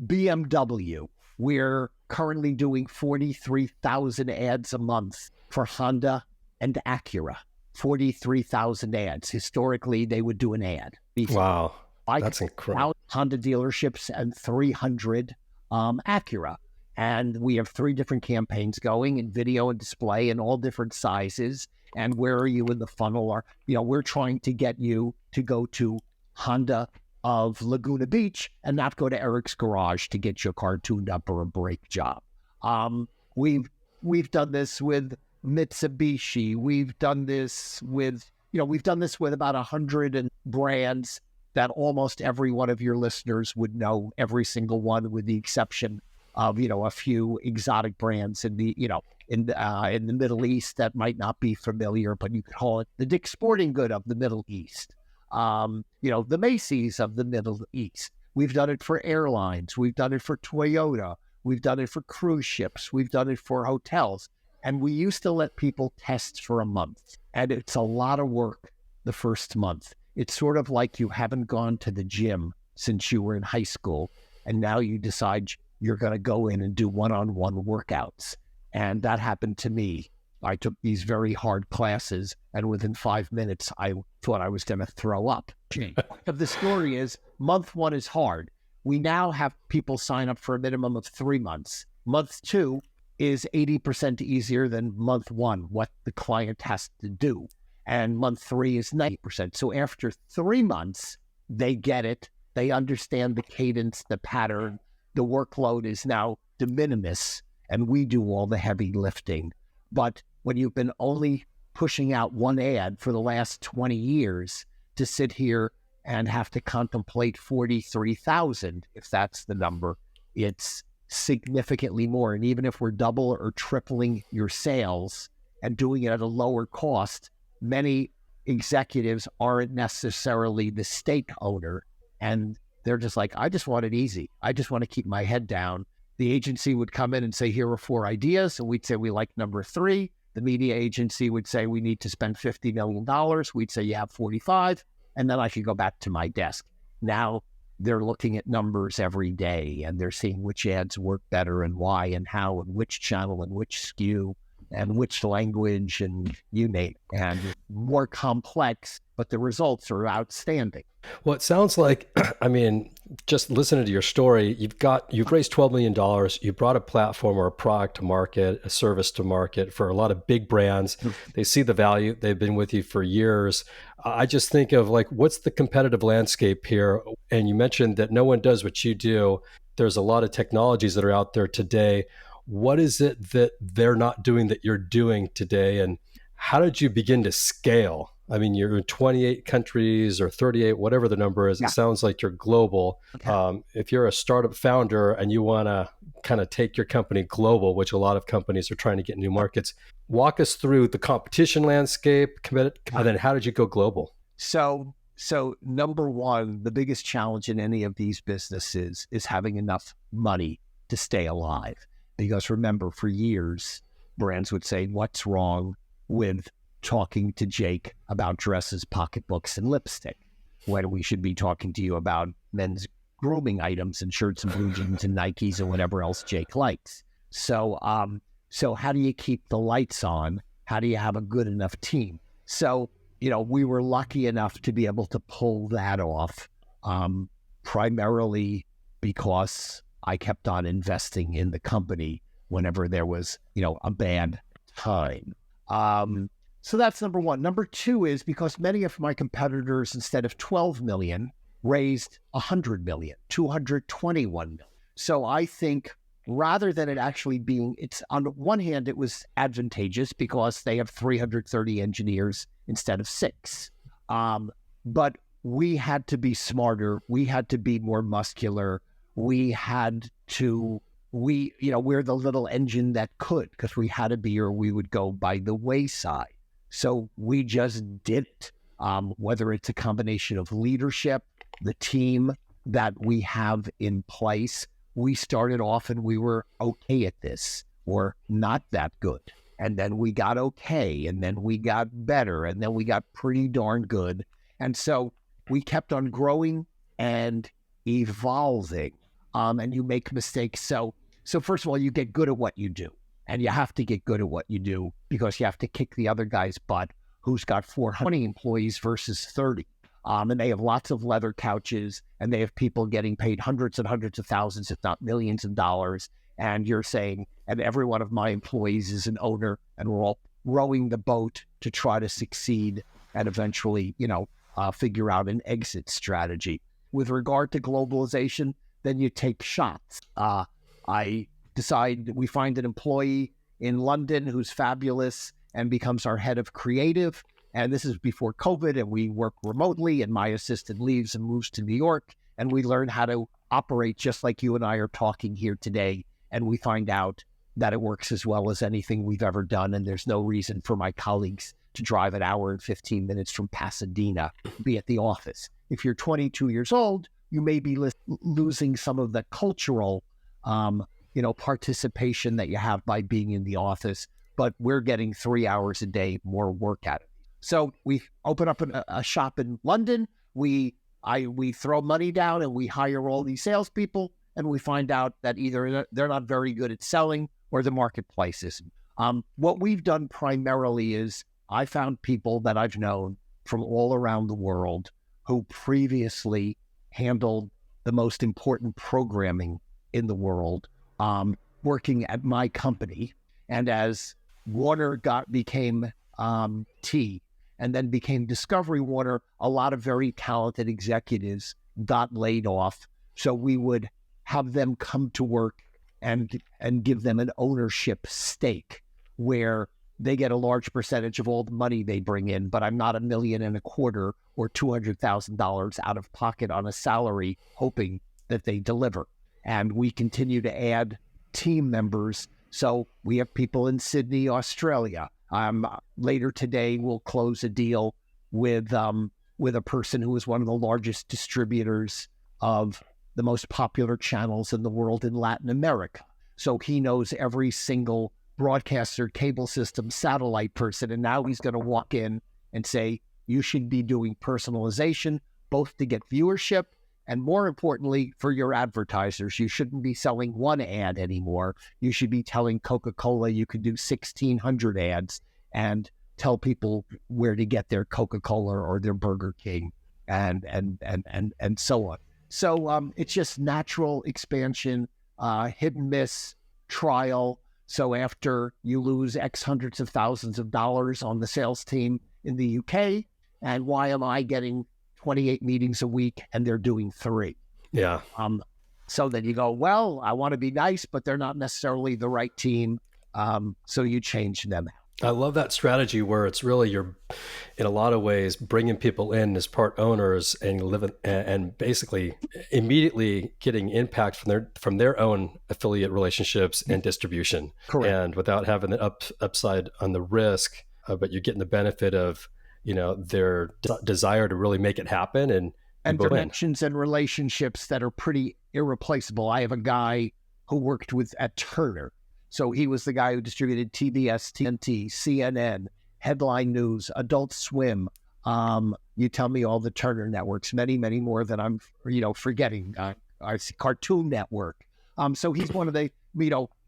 BMW. We're currently doing 43,000 ads a month for Honda and Acura. 43,000 ads. Historically, they would do an ad. Wow. That's incredible. Honda dealerships and 300 Acura. And we have 3 different campaigns going in video and display in all different sizes. And where are you in the funnel? Or, we're trying to get you to go to Honda of Laguna Beach and not go to Eric's garage to get your car tuned up or a brake job. We've done this with Mitsubishi. We've done this with about 100 brands that almost every one of your listeners would know, every single one, with the exception of, a few exotic brands in the Middle East that might not be familiar, but you could call it the Dick's Sporting Good of the Middle East. The Macy's of the Middle East. We've done it for airlines. We've done it for Toyota. We've done it for cruise ships. We've done it for hotels. And we used to let people test for a month. And it's a lot of work the first month. It's sort of like you haven't gone to the gym since you were in high school, and now you decide you're going to go in and do one-on-one workouts. And that happened to me. I took these very hard classes, and within 5 minutes, I thought I was going to throw up. The story is, month 1 is hard. We now have people sign up for a minimum of 3 months. Month 2 is 80% easier than month 1, what the client has to do. And month 3 is 90%. So after 3 months, they get it. They understand the cadence, the pattern, the workload is now de minimis and we do all the heavy lifting. But when you've been only pushing out one ad for the last 20 years, to sit here and have to contemplate 43,000, if that's the number, it's significantly more. And even if we're double or tripling your sales and doing it at a lower cost, many executives aren't necessarily the stake owner. And they're just like, I just want it easy. I just want to keep my head down. The agency would come in and say, here are 4 ideas. And we'd say, we like number 3. The media agency would say, we need to spend $50 million. We'd say, you have 45. And then I could go back to my desk. Now they're looking at numbers every day and they're seeing which ads work better and why and how and which channel and which SKU and which language and you name it. And more complex, but the results are outstanding. Well, it sounds like, I mean, just listening to your story, you've raised $12 million. You brought a platform or a product to market, a service to market for a lot of big brands. They see the value. They've been with you for years. I just think of like, what's the competitive landscape here? And you mentioned that no one does what you do. There's a lot of technologies that are out there today. What is it that they're not doing that you're doing today? And how did you begin to scale? I mean, you're in 28 countries or 38, whatever the number is. Yeah. It sounds like you're global. Okay. If you're a startup founder and you want to kind of take your company global, which a lot of companies are trying to get new markets, walk us through the competition landscape, and then how did you go global? So number one, the biggest challenge in any of these businesses is having enough money to stay alive. Because remember, for years, brands would say, what's wrong with talking to Jake about dresses, pocketbooks, and lipstick, when we should be talking to you about men's grooming items and shirts and blue jeans and Nikes and whatever else Jake likes. So how do you keep the lights on? How do you have a good enough team? So, we were lucky enough to be able to pull that off, primarily because I kept on investing in the company whenever there was, a bad time. So that's number one. Number two is because many of my competitors, instead of 12 million, raised 100 million, 221 million. So I think rather than it actually being, it's on one hand, it was advantageous because they have 330 engineers instead of 6. But we had to be smarter. We had to be more muscular. We're the little engine that could, because we had to be, or we would go by the wayside. So we just did it, whether it's a combination of leadership, the team that we have in place. We started off and we were okay at this, or not that good. And then we got okay, and then we got better, and then we got pretty darn good. And so we kept on growing and evolving, and you make mistakes. So first of all, you get good at what you do. And you have to get good at what you do because you have to kick the other guy's butt who's got 420 employees versus 30. And they have lots of leather couches, and they have people getting paid hundreds and hundreds of thousands, if not millions of dollars. And you're saying, and every one of my employees is an owner, and we're all rowing the boat to try to succeed and eventually, figure out an exit strategy. With regard to globalization, then you take shots. We find an employee in London who's fabulous and becomes our head of creative. And this is before COVID, and we work remotely, and my assistant leaves and moves to New York, and we learn how to operate just like you and I are talking here today. And we find out that it works as well as anything we've ever done. And there's no reason for my colleagues to drive an hour and 15 minutes from Pasadena, be at the office. If you're 22 years old, you may be losing some of the cultural participation that you have by being in the office, but we're getting 3 hours a day more work out of it. So we open up a shop in London. We throw money down and we hire all these salespeople, and we find out that either they're not very good at selling or the marketplace isn't. What we've done primarily is I found people that I've known from all around the world who previously handled the most important programming in the world, working at my company. And as Warner became T and then became Discovery Warner, a lot of very talented executives got laid off. So we would have them come to work and give them an ownership stake where they get a large percentage of all the money they bring in, but I'm not $1.25 million or $200,000 out of pocket on a salary hoping that they deliver. And we continue to add team members. So we have people in Sydney, Australia. Later today, we'll close a deal with a person who is one of the largest distributors of the most popular channels in the world in Latin America. So he knows every single broadcaster, cable system, satellite person, and now he's going to walk in and say, you should be doing personalization, both to get viewership and more importantly, for your advertisers. You shouldn't be selling one ad anymore. You should be telling Coca-Cola you can do 1,600 ads and tell people where to get their Coca-Cola or their Burger King and so on. So it's just natural expansion, hit and miss, trial. So after you lose X hundreds of thousands of dollars on the sales team in the UK, and why am I getting 28 meetings a week and they're doing 3? Yeah. So then you go, well, I want to be nice, but they're not necessarily the right team. So you change them out. I love that strategy where it's really you're, in a lot of ways, bringing people in as part owners and basically immediately getting impact from their own affiliate relationships and distribution. Correct. And without having the upside on the risk, but you're getting the benefit of their desire to really make it happen and connections and relationships that are pretty irreplaceable. I have a guy who worked at Turner. So he was the guy who distributed TBS, TNT, CNN, Headline News, Adult Swim. You tell me all the Turner networks, many, many more than I'm, forgetting. I see Cartoon Network. So he's one of the,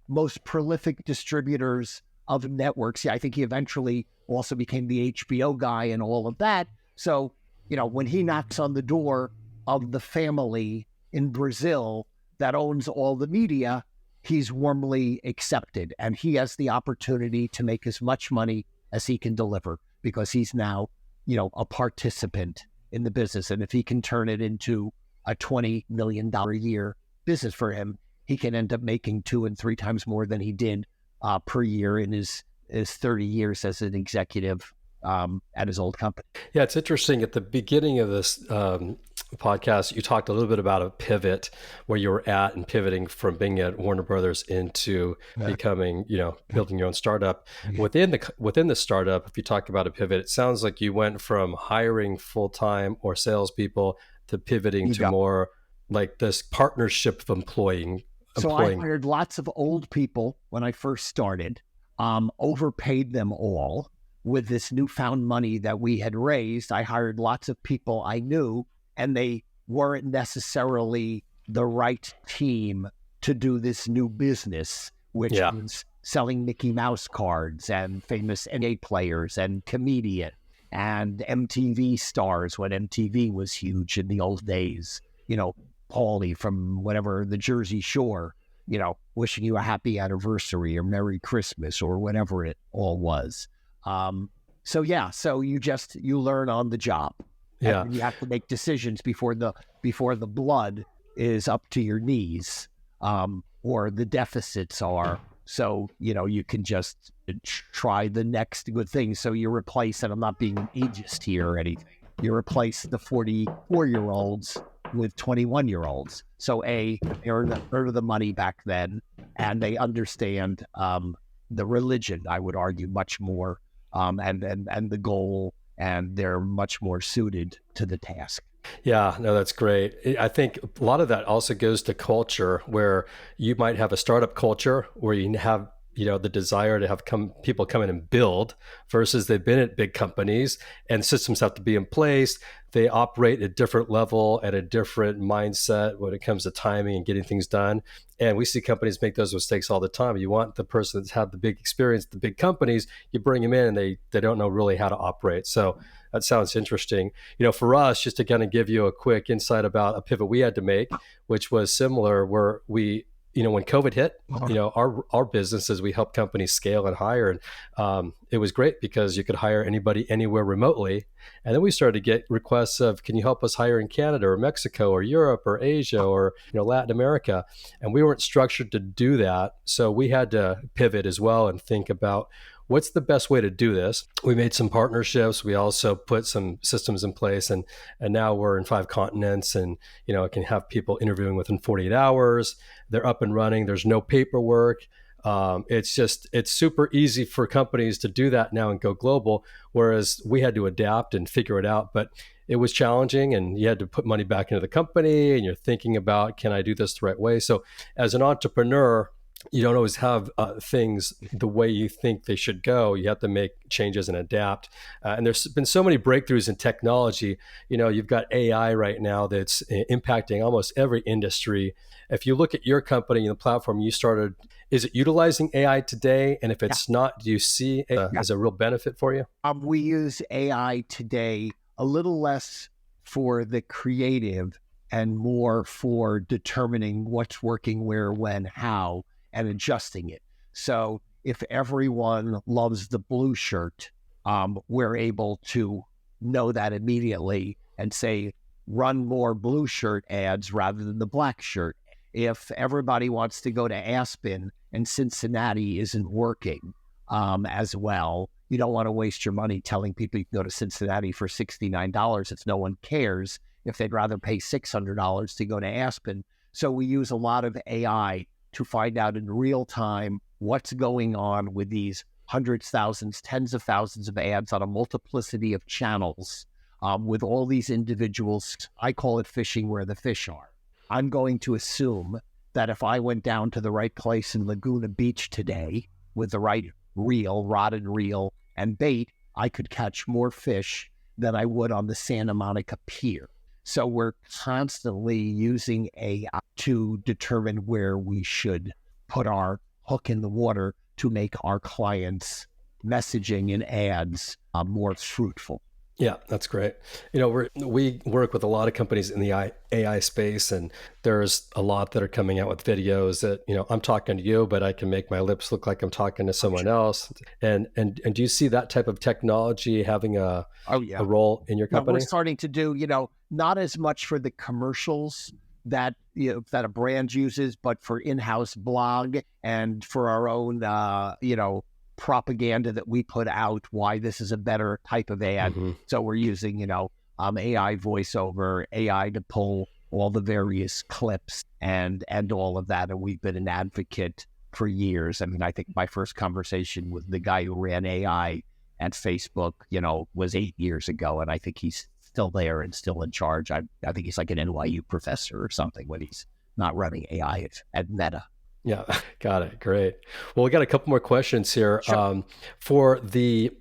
most prolific distributors of networks. Yeah, I think he eventually also became the HBO guy and all of that. So, when he knocks on the door of the family in Brazil that owns all the media, he's warmly accepted, and he has the opportunity to make as much money as he can deliver because he's now, a participant in the business. And if he can turn it into a $20 million a year business for him, he can end up making 2 and 3 times more than he did per year in his 30 years as an executive at his old company. Yeah, it's interesting. At the beginning of this podcast, you talked a little bit about a pivot where you were at and pivoting from being at Warner Brothers into becoming, building your own startup. Within the startup, if you talk about a pivot, it sounds like you went from hiring full-time or salespeople to pivoting to more like this partnership of employing. So I hired lots of old people when I first started, overpaid them all. With this newfound money that we had raised, I hired lots of people I knew, and they weren't necessarily the right team to do this new business, which was selling Mickey Mouse cards and famous NBA players and comedian and MTV stars when MTV was huge in the old days. Paulie from whatever, the Jersey Shore, wishing you a happy anniversary or Merry Christmas or whatever it all was. So you learn on the job. Yeah. And you have to make decisions before the blood is up to your knees, or the deficits are. So, you can just try the next good thing. So you replace, and I'm not being ageist here or anything, you replace the 44-year-olds with 21-year-olds. So they earn the money back then, and they understand the religion, I would argue, much more, and the goal, and they're much more suited to the task. Yeah, no, that's great. I think a lot of that also goes to culture, where you might have a startup culture where you have, the desire to have people come in and build, versus they've been at big companies and systems have to be in place. They operate at a different level, at a different mindset when it comes to timing and getting things done. And we see companies make those mistakes all the time. You want the person that's had the big experience, the big companies, you bring them in and they don't know really how to operate. So that sounds interesting. For us, just to kind of give you a quick insight about a pivot we had to make, which was similar, where we when COVID hit, Uh-huh. our businesses, we help companies scale and hire. And it was great because you could hire anybody anywhere remotely. And then we started to get requests of, can you help us hire in Canada or Mexico or Europe or Asia or, Latin America? And we weren't structured to do that. So we had to pivot as well and think about what's the best way to do this. We made some partnerships. We also put some systems in place, and now we're in 5 continents, and it can have people interviewing within 48 hours. They're up and running. There's no paperwork. It's super easy for companies to do that now and go global, whereas we had to adapt and figure it out. But it was challenging, and you had to put money back into the company, and you're thinking about, can I do this the right way? So as an entrepreneur, you don't always have things the way you think they should go. You have to make changes and adapt. And there's been so many breakthroughs in technology. You've got AI right now that's impacting almost every industry. If you look at your company and the platform you started, is it utilizing AI today? And if it's not, do you see it as a real benefit for you? We use AI today a little less for the creative and more for determining what's working where, when, how, and adjusting it. So if everyone loves the blue shirt, we're able to know that immediately and say, run more blue shirt ads rather than the black shirt. If everybody wants to go to Aspen and Cincinnati isn't working as well, you don't want to waste your money telling people you can go to Cincinnati for $69 if no one cares, if they'd rather pay $600 to go to Aspen. So we use a lot of AI to find out in real time what's going on with these hundreds, thousands, tens of thousands of ads on a multiplicity of channels with all these individuals. I call it fishing where the fish are. I'm going to assume that if I went down to the right place in Laguna Beach today with the right reel, rod and reel, and bait, I could catch more fish than I would on the Santa Monica Pier. So we're constantly using AI to determine where we should put our hook in the water to make our clients' messaging and ads more fruitful. Yeah, that's great. We work with a lot of companies in the AI space, and there's a lot that are coming out with videos that, I'm talking to you, but I can make my lips look like I'm talking to someone else. And do you see that type of technology having a role in your company? We're starting to do, not as much for the commercials that that a brand uses, but for in-house blog and for our own propaganda that we put out, why this is a better type of ad. Mm-hmm. So we're using, AI voiceover, AI to pull all the various clips and all of that. And we've been an advocate for years. I mean, I think my first conversation with the guy who ran AI at Facebook, was 8 years ago. And I think he's still there and still in charge. I think he's like an NYU professor or something when he's not running AI at Meta. Yeah, got it. Great. Well, we got a couple more questions here. Sure. For the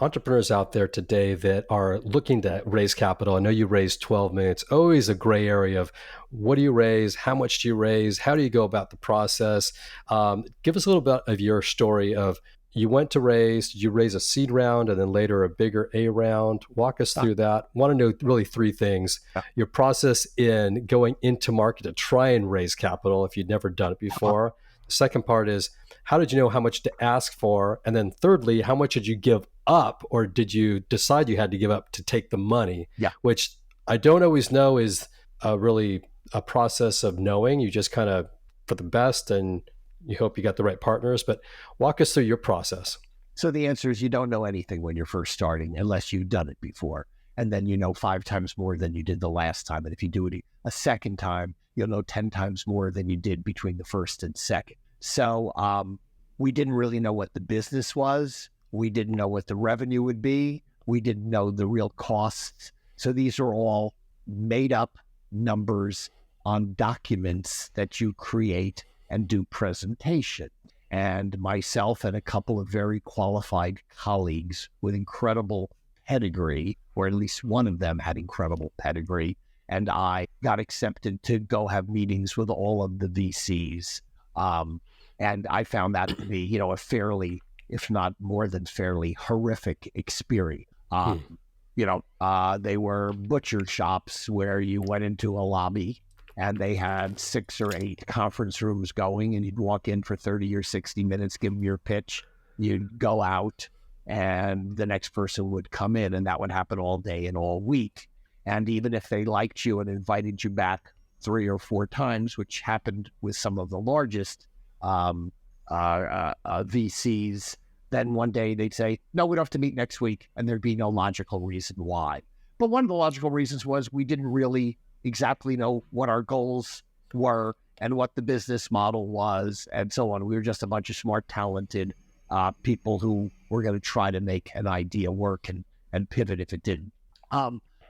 entrepreneurs out there today that are looking to raise capital, I know you raised 12 million. It's always a gray area of what do you raise, how much do you raise, how do you go about the process? Give us a little bit of your story of you went to raise, did you raise a seed round and then later a bigger A round? Walk us through that. Want to know really 3 things. Your process in going into market to try and raise capital if you'd never done it before. The second part is, how did you know how much to ask for? And then thirdly, how much did you give up, or did you decide you had to give up to take the money? Yeah. Which I don't always know is really a process of knowing. You just kind of for the best and you hope you got the right partners, but walk us through your process. So the answer is you don't know anything when you're first starting unless you've done it before. And then you know 5 times more than you did the last time. And if you do it a second time, you'll know 10 times more than you did between the first and second. So we didn't really know what the business was. We didn't know what the revenue would be. We didn't know the real costs. So these are all made up numbers on documents that you create and do presentation. And myself and a couple of very qualified colleagues with incredible pedigree, or at least one of them had incredible pedigree, and I got accepted to go have meetings with all of the VCs. And I found that to be, a fairly, if not more than fairly horrific experience. They were butcher shops where you went into a lobby and they had 6 or 8 conference rooms going, and you'd walk in for 30 or 60 minutes, give them your pitch, you'd go out, and the next person would come in, and that would happen all day and all week. And even if they liked you and invited you back 3 or 4 times, which happened with some of the largest VCs, then one day they'd say, no, we don't have to meet next week, and there'd be no logical reason why. But one of the logical reasons was we didn't really exactly know what our goals were and what the business model was and so on. We were just a bunch of smart, talented people who were going to try to make an idea work and pivot if it didn't.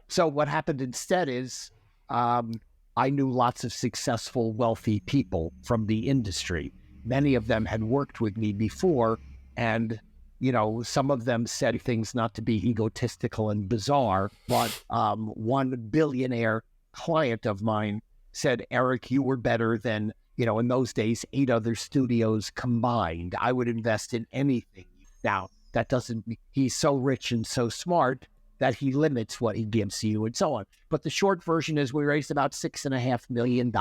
So what happened instead is I knew lots of successful, wealthy people from the industry. Many of them had worked with me before, and some of them said things not to be egotistical and bizarre, but one billionaire client of mine said, Eric, you were better than, in those days, 8 other studios combined. I would invest in anything. Now, that doesn't, he's so rich and so smart that he limits what he gives you and so on. But the short version is we raised about $6.5 million,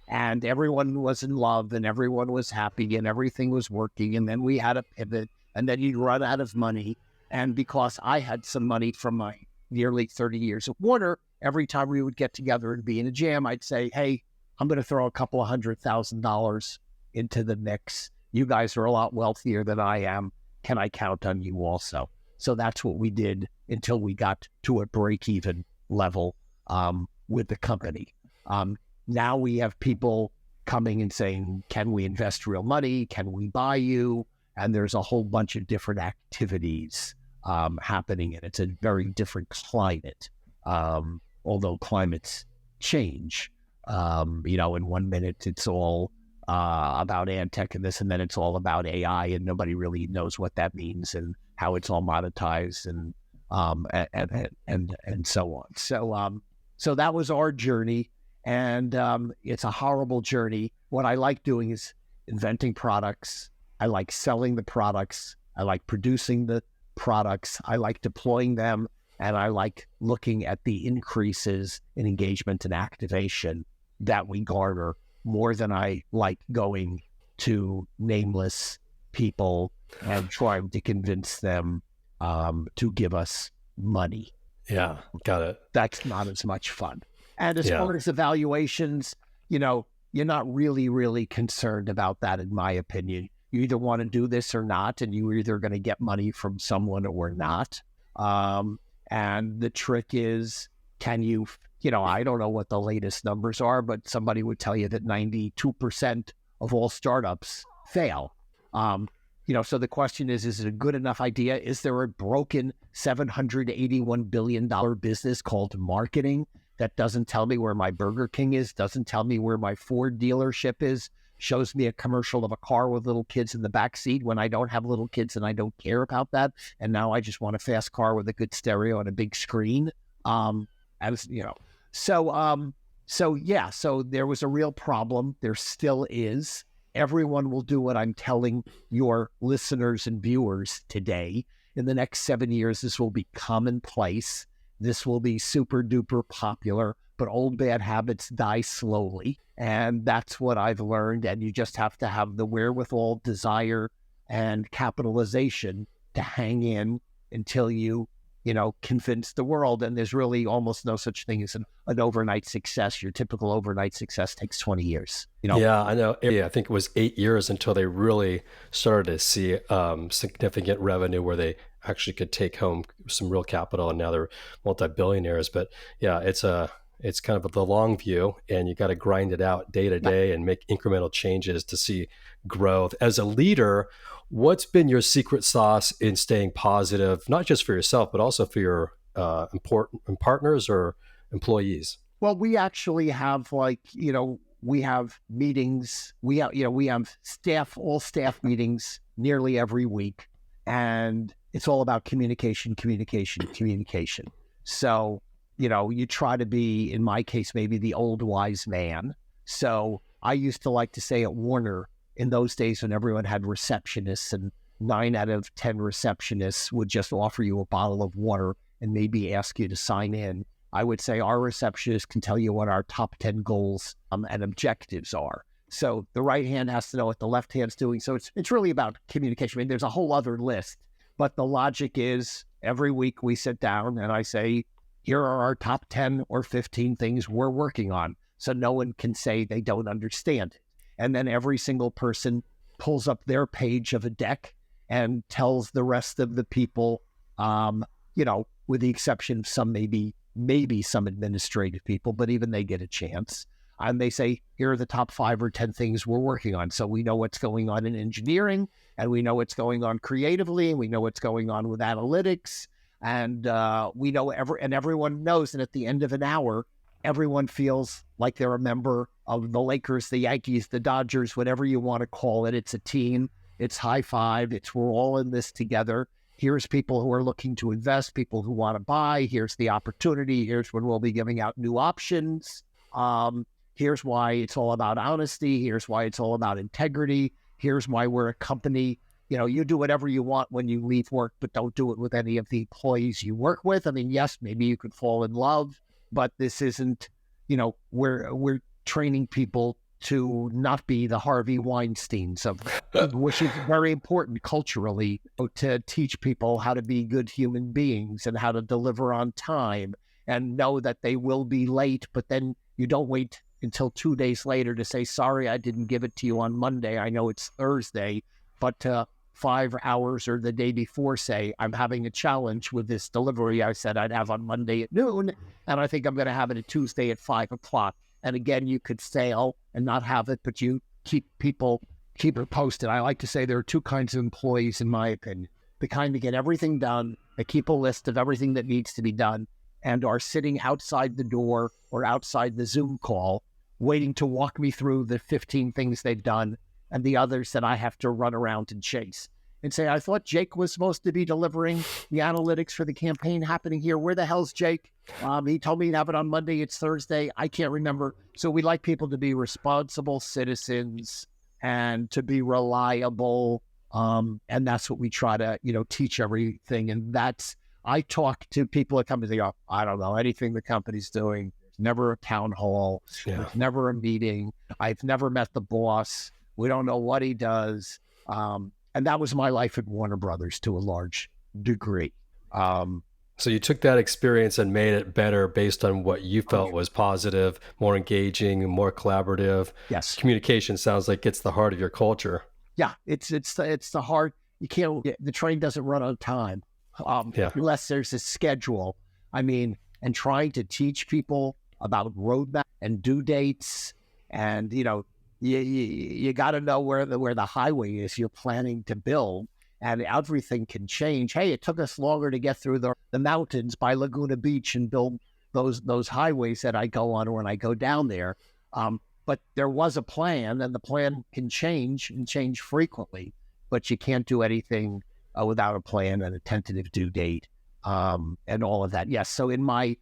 and everyone was in love and everyone was happy and everything was working. And then we had a pivot, and then you'd run out of money. And because I had some money from my nearly 30 years at Warner, every time we would get together and be in a jam, I'd say, hey, I'm going to throw a couple of $100,000 into the mix. You guys are a lot wealthier than I am. Can I count on you also? So that's what we did until we got to a break-even level with the company. Now we have people coming and saying, can we invest real money? Can we buy you? And there's a whole bunch of different activities happening, and it's a very different climate. Although climates change, in 1 minute it's all about ad tech and this, and then it's all about AI, and nobody really knows what that means and how it's all monetized and so on. So that was our journey, and it's a horrible journey. What I like doing is inventing products. I like selling the products. I like producing the products. I like deploying them. And I like looking at the increases in engagement and activation that we garner more than I like going to nameless people and trying to convince them to give us money. Yeah, got it. That's not as much fun. And as far as evaluations, you're not really, really concerned about that, in my opinion. You either want to do this or not, and you're either going to get money from someone or not. And the trick is, can you, I don't know what the latest numbers are, but somebody would tell you that 92% of all startups fail. So the question is it a good enough idea? Is there a broken $781 billion business called marketing that doesn't tell me where my Burger King is, doesn't tell me where my Ford dealership is, shows me a commercial of a car with little kids in the back seat when I don't have little kids and I don't care about that. And now I just want a fast car with a good stereo and a big screen. So there was a real problem. There still is. Everyone will do what I'm telling your listeners and viewers today. In the next 7 years, this will be commonplace. This will be super duper popular, but old bad habits die slowly. And that's what I've learned. And you just have to have the wherewithal, desire, and capitalization to hang in until you convince the world. And there's really almost no such thing as an overnight success. Your typical overnight success takes 20 years. Yeah, I know. Yeah, I think it was 8 years until they really started to see significant revenue where they actually could take home some real capital, and now they're multi-billionaires. But yeah, it's kind of the long view, and you got to grind it out day to day and make incremental changes to see growth. As a leader, what's been your secret sauce in staying positive, not just for yourself, but also for your important partners or employees? Well, we actually have we have meetings. We have all staff meetings nearly every week, and it's all about communication. So, you try to be, in my case, maybe the old wise man. So I used to like to say at Warner, in those days when everyone had receptionists, and 9 out of 10 receptionists would just offer you a bottle of water and maybe ask you to sign in. I would say our receptionist can tell you what our top 10 goals and objectives are. So the right hand has to know what the left hand's doing. So it's really about communication. I mean, there's a whole other list, but the logic is every week we sit down and I say, here are our top 10 or 15 things we're working on. So no one can say they don't understand it. And then every single person pulls up their page of a deck and tells the rest of the people, with the exception of some maybe some administrative people, but even they get a chance. And they say, here are the top 5 or 10 things we're working on. So we know what's going on in engineering, and we know what's going on creatively, and we know what's going on with analytics. And we know everyone knows that at the end of an hour, everyone feels like they're a member of the Lakers, the Yankees, the Dodgers, whatever you want to call it. It's a team. It's high five. We're all in this together. Here's people who are looking to invest, people who want to buy. Here's the opportunity. Here's when we'll be giving out new options. Here's why it's all about honesty. Here's why it's all about integrity. Here's why we're a company. You do whatever you want when you leave work, but don't do it with any of the employees you work with. I mean, yes, maybe you could fall in love, but this isn't, we're training people to not be the Harvey Weinsteins which is very important culturally, to teach people how to be good human beings and how to deliver on time and know that they will be late, but then you don't wait until 2 days later to say, sorry, I didn't give it to you on Monday. I know it's Thursday, but 5 hours or the day before say, I'm having a challenge with this delivery I said I'd have on Monday at noon, and I think I'm going to have it at Tuesday at 5 o'clock. And again, you could fail and not have it, but you keep it posted. I like to say there are 2 kinds of employees, in my opinion. The kind that get everything done, they keep a list of everything that needs to be done, and are sitting outside the door or outside the Zoom call, waiting to walk me through the 15 things they've done, and the others that I have to run around and chase. And say, I thought Jake was supposed to be delivering the analytics for the campaign happening here. Where the hell's Jake? He told me to have it on Monday. It's Thursday. I can't remember. So we like people to be responsible citizens and to be reliable. And that's what we try to, teach everything. And I talk to people at companies, they go, I don't know anything the company's doing. There's never a town hall. Yeah. There's never a meeting. I've never met the boss. We don't know what he does. And that was my life at Warner Brothers to a large degree. So you took that experience and made it better based on what you felt was positive, more engaging, more collaborative. Yes. Communication sounds like it's the heart of your culture. Yeah, it's the heart. You can't. The train doesn't run on time unless there's a schedule. I mean, and trying to teach people about roadmap and due dates, and you got to know where the highway is you're planning to build, and everything can change. Hey, it took us longer to get through the mountains by Laguna Beach and build those highways that I go on when I go down there. But there was a plan, and the plan can change and change frequently, but you can't do anything without a plan and a tentative due date, and all of that. Yes. So in my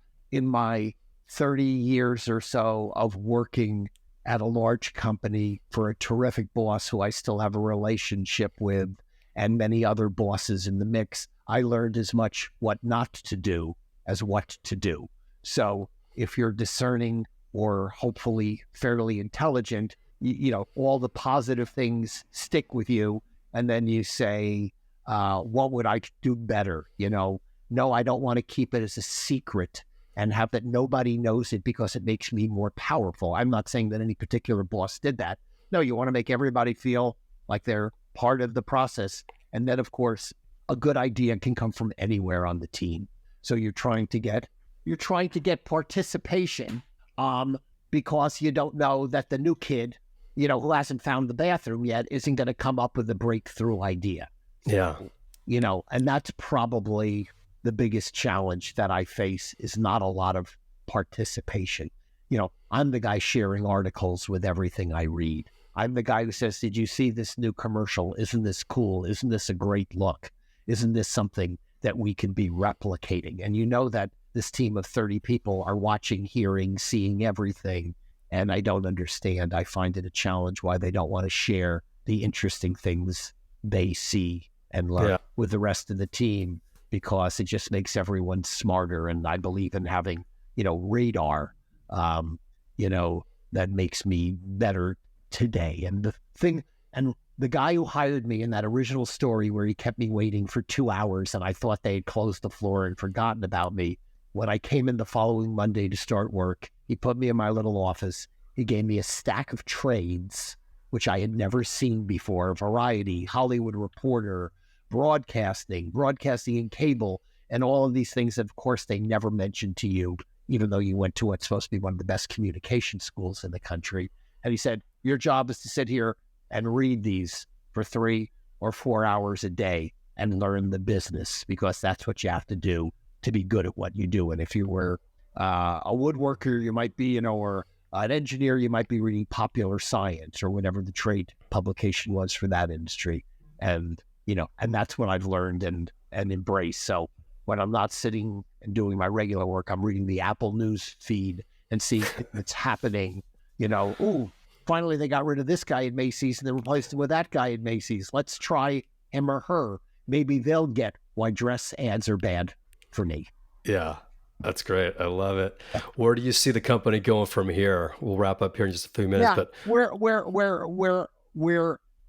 30 years or so of working at a large company for a terrific boss who I still have a relationship with, and many other bosses in the mix, I learned as much what not to do as what to do. So if you're discerning or hopefully fairly intelligent, all the positive things stick with you. And then you say, what would I do better? No, I don't want to keep it as a secret and have that nobody knows it because it makes me more powerful. I'm not saying that any particular boss did that. No, you want to make everybody feel like they're part of the process. And then, of course, a good idea can come from anywhere on the team. So you're trying to get participation, because you don't know that the new kid, who hasn't found the bathroom yet, isn't going to come up with a breakthrough idea. Yeah. And that's probably the biggest challenge that I face, is not a lot of participation. I'm the guy sharing articles with everything I read. I'm the guy who says, did you see this new commercial? Isn't this cool? Isn't this a great look? Isn't this something that we can be replicating? And that this team of 30 people are watching, hearing, seeing everything. And I don't understand. I find it a challenge why they don't want to share the interesting things they see and learn with the rest of the team, because it just makes everyone smarter. And I believe in having, radar, um, that makes me better today. And the guy who hired me in that original story where he kept me waiting for 2 hours and I thought they had closed the floor and forgotten about me. When I came in the following Monday to start work, he put me in my little office. He gave me a stack of trades, which I had never seen before: Variety, Hollywood Reporter, broadcasting and cable, and all of these things that, of course, they never mentioned to you, even though you went to what's supposed to be one of the best communication schools in the country. And he said, your job is to sit here and read these for 3 or 4 hours a day and learn the business, because that's what you have to do to be good at what you do. And if you were a woodworker, you might be, or an engineer, you might be reading Popular Science or whatever the trade publication was for that industry. And, and that's what I've learned and embraced. So when I'm not sitting and doing my regular work, I'm reading the Apple News feed and seeing what's happening. Ooh, finally they got rid of this guy at Macy's and they replaced him with that guy at Macy's. Let's try him or her. Maybe they'll get why dress ads are bad for me. Yeah, that's great. I love it. Where do you see the company going from here? We'll wrap up here in just a few minutes. Yeah, But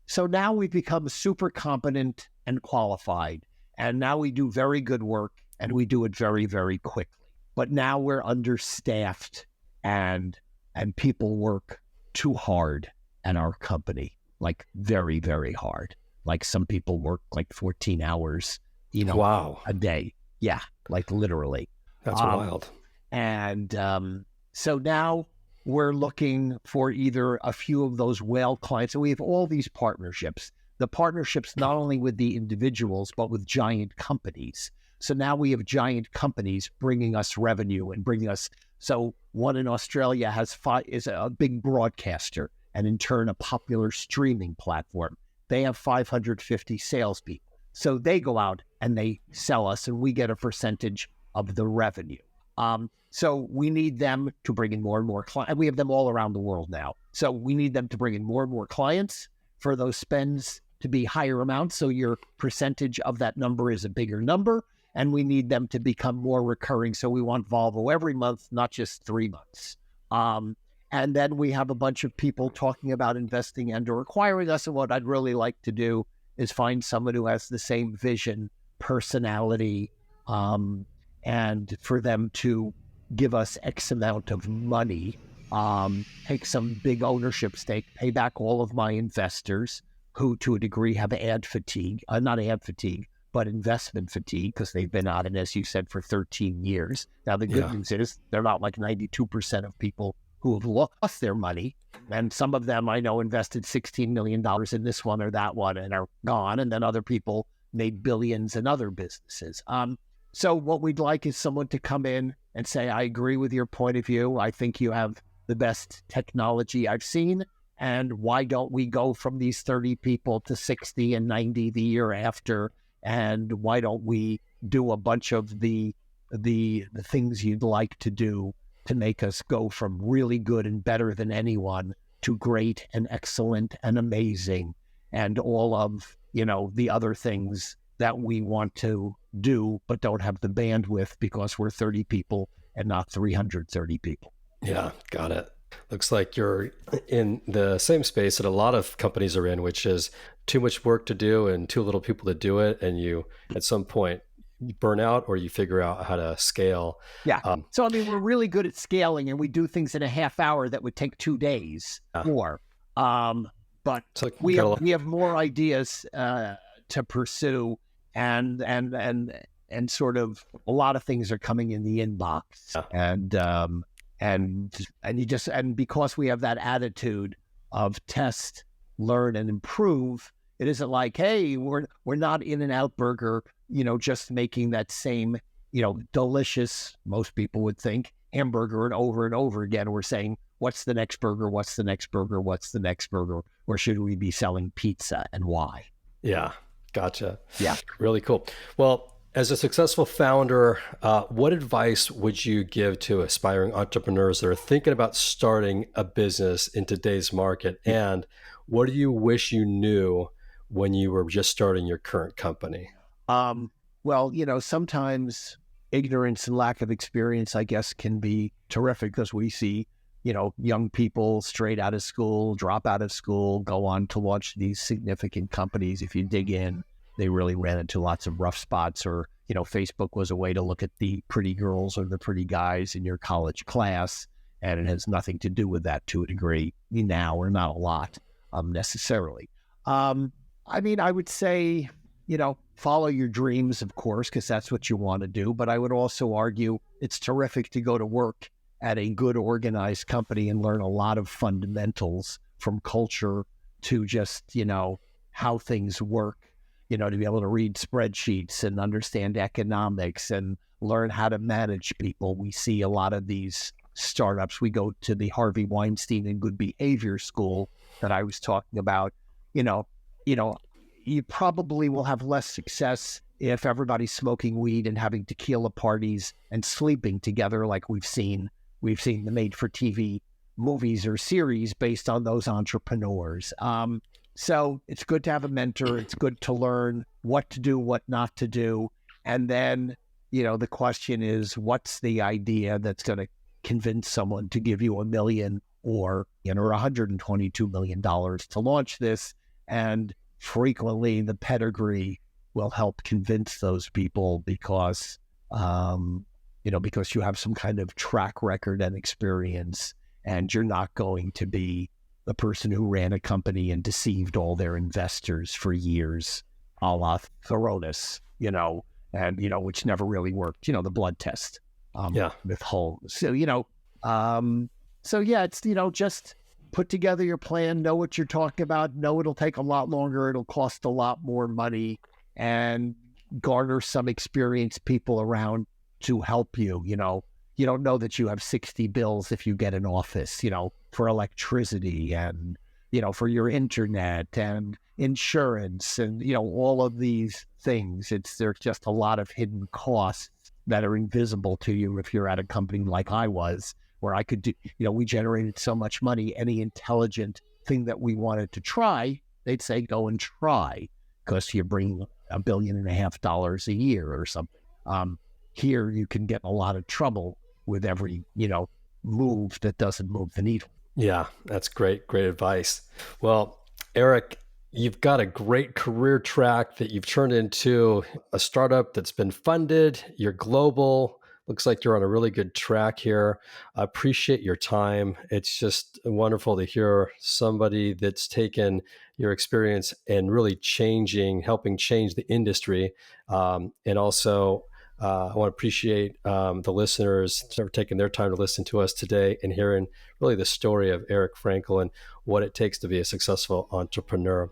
so now we've become super competent and qualified, and now we do very good work and we do it very, very quickly. But now we're understaffed and people work too hard at our company, like very, very hard. Like some people work like 14 hours, wow, a day. Yeah, like literally. That's wild. And so now we're looking for either a few of those whale clients. And we have all these partnerships. The partnerships not only with the individuals, but with giant companies. So now we have giant companies bringing us revenue and bringing us. So one in Australia is a big broadcaster and in turn a popular streaming platform. They have 550 salespeople. So they go out and they sell us and we get a percentage of the revenue. So we need them to bring in more and more clients. We have them all around the world now. So we need them to bring in more and more clients for those spends to be higher amounts. So your percentage of that number is a bigger number. And we need them to become more recurring. So we want Volvo every month, not just 3 months. And then we have a bunch of people talking about investing and or acquiring us. And what I'd really like to do is find someone who has the same vision, personality, and for them to give us X amount of money, take some big ownership stake, pay back all of my investors who to a degree have not ad fatigue, but investment fatigue, because they've been on it, as you said, for 13 years. Now, the good news is they're not like 92% of people who have lost their money. And some of them I know invested $16 million in this one or that one and are gone. And then other people made billions in other businesses. So what we'd like is someone to come in and say, I agree with your point of view. I think you have the best technology I've seen. And why don't we go from these 30 people to 60 and 90 the year after? And why don't we do a bunch of the things you'd like to do to make us go from really good and better than anyone to great and excellent and amazing and all of, the other things that we want to do, but don't have the bandwidth because we're 30 people and not 330 people. Yeah, got it. Looks like you're in the same space that a lot of companies are in, which is too much work to do and too little people to do it. And you, at some point, you burn out or you figure out how to scale. Yeah. So, we're really good at scaling and we do things in a half hour that would take 2 days more. But so we have more ideas to pursue and sort of a lot of things are coming in the inbox. Yeah. And because we have that attitude of test, learn, and improve, it isn't like, hey, we're not In-N-Out Burger, just making that same, delicious, most people would think, hamburger and over again. We're saying, what's the next burger? What's the next burger? What's the next burger? Or should we be selling pizza and why? Yeah, gotcha. Yeah. Really cool. Well, as a successful founder, what advice would you give to aspiring entrepreneurs that are thinking about starting a business in today's market? And what do you wish you knew when you were just starting your current company? Well, sometimes ignorance and lack of experience, I guess, can be terrific because we see, young people straight out of school, drop out of school, go on to launch these significant companies. If you dig in, they really ran into lots of rough spots, or, Facebook was a way to look at the pretty girls or the pretty guys in your college class. And it has nothing to do with that to a degree now, or not a lot necessarily. I would say, follow your dreams, of course, because that's what you want to do. But I would also argue it's terrific to go to work at a good organized company and learn a lot of fundamentals from culture to just, how things work, to be able to read spreadsheets and understand economics and learn how to manage people. We see a lot of these startups. We go to the Harvey Weinstein and Good Behavior School that I was talking about. You probably will have less success if everybody's smoking weed and having tequila parties and sleeping together, like we've seen the made-for-TV movies or series based on those entrepreneurs. So it's good to have a mentor. It's good to learn what to do, what not to do. And then, the question is, what's the idea that's going to convince someone to give you $1 million or $122 million to launch this? And frequently the pedigree will help convince those people because you have some kind of track record and experience, and you're not going to be the person who ran a company and deceived all their investors for years, a la Thoronis, which never really worked, the blood test with Hull. So, it's, just put together your plan, know what you're talking about, know it'll take a lot longer, it'll cost a lot more money, and garner some experienced people around to help you. You don't know that you have 60 bills if you get an office, for electricity and, for your internet and insurance and, all of these things. There's just a lot of hidden costs that are invisible to you if you're at a company like I was, where I could do, we generated so much money. Any intelligent thing that we wanted to try, they'd say, go and try, because you bring $1.5 billion a year or something. Here you can get in a lot of trouble with every, move that doesn't move the needle. Yeah, that's great advice. Well, Eric, you've got a great career track that you've turned into a startup that's been funded. You're global. Looks like you're on a really good track here. I appreciate your time. It's just wonderful to hear somebody that's taken your experience and really helping change the industry. And also, I want to appreciate the listeners for taking their time to listen to us today and hearing really the story of Eric Frankel and what it takes to be a successful entrepreneur.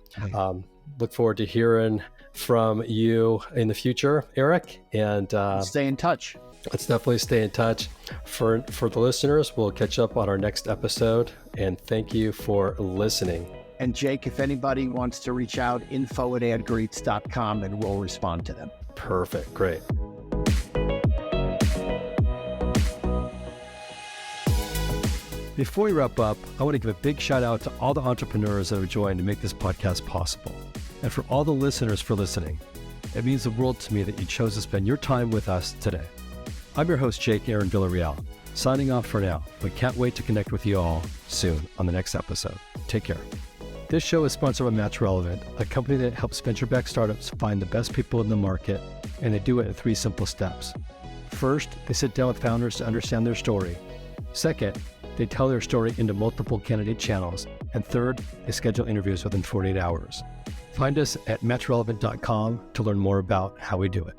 Look forward to hearing from you in the future, Eric. And stay in touch. Let's definitely stay in touch. For the listeners, we'll catch up on our next episode. And thank you for listening. And Jake, if anybody wants to reach out, info@adgreets.com, and we'll respond to them. Perfect. Great. Before we wrap up, I want to give a big shout out to all the entrepreneurs that have joined to make this podcast possible. And for all the listeners for listening. It means the world to me that you chose to spend your time with us today. I'm your host, Jake Aaron Villarreal, signing off for now, but can't wait to connect with you all soon on the next episode. Take care. This show is sponsored by Match Relevant, a company that helps venture-backed startups find the best people in the market, and they do it in 3 simple steps. First, they sit down with founders to understand their story. Second, they tell their story into multiple candidate channels. And third, they schedule interviews within 48 hours. Find us at matchrelevant.com to learn more about how we do it.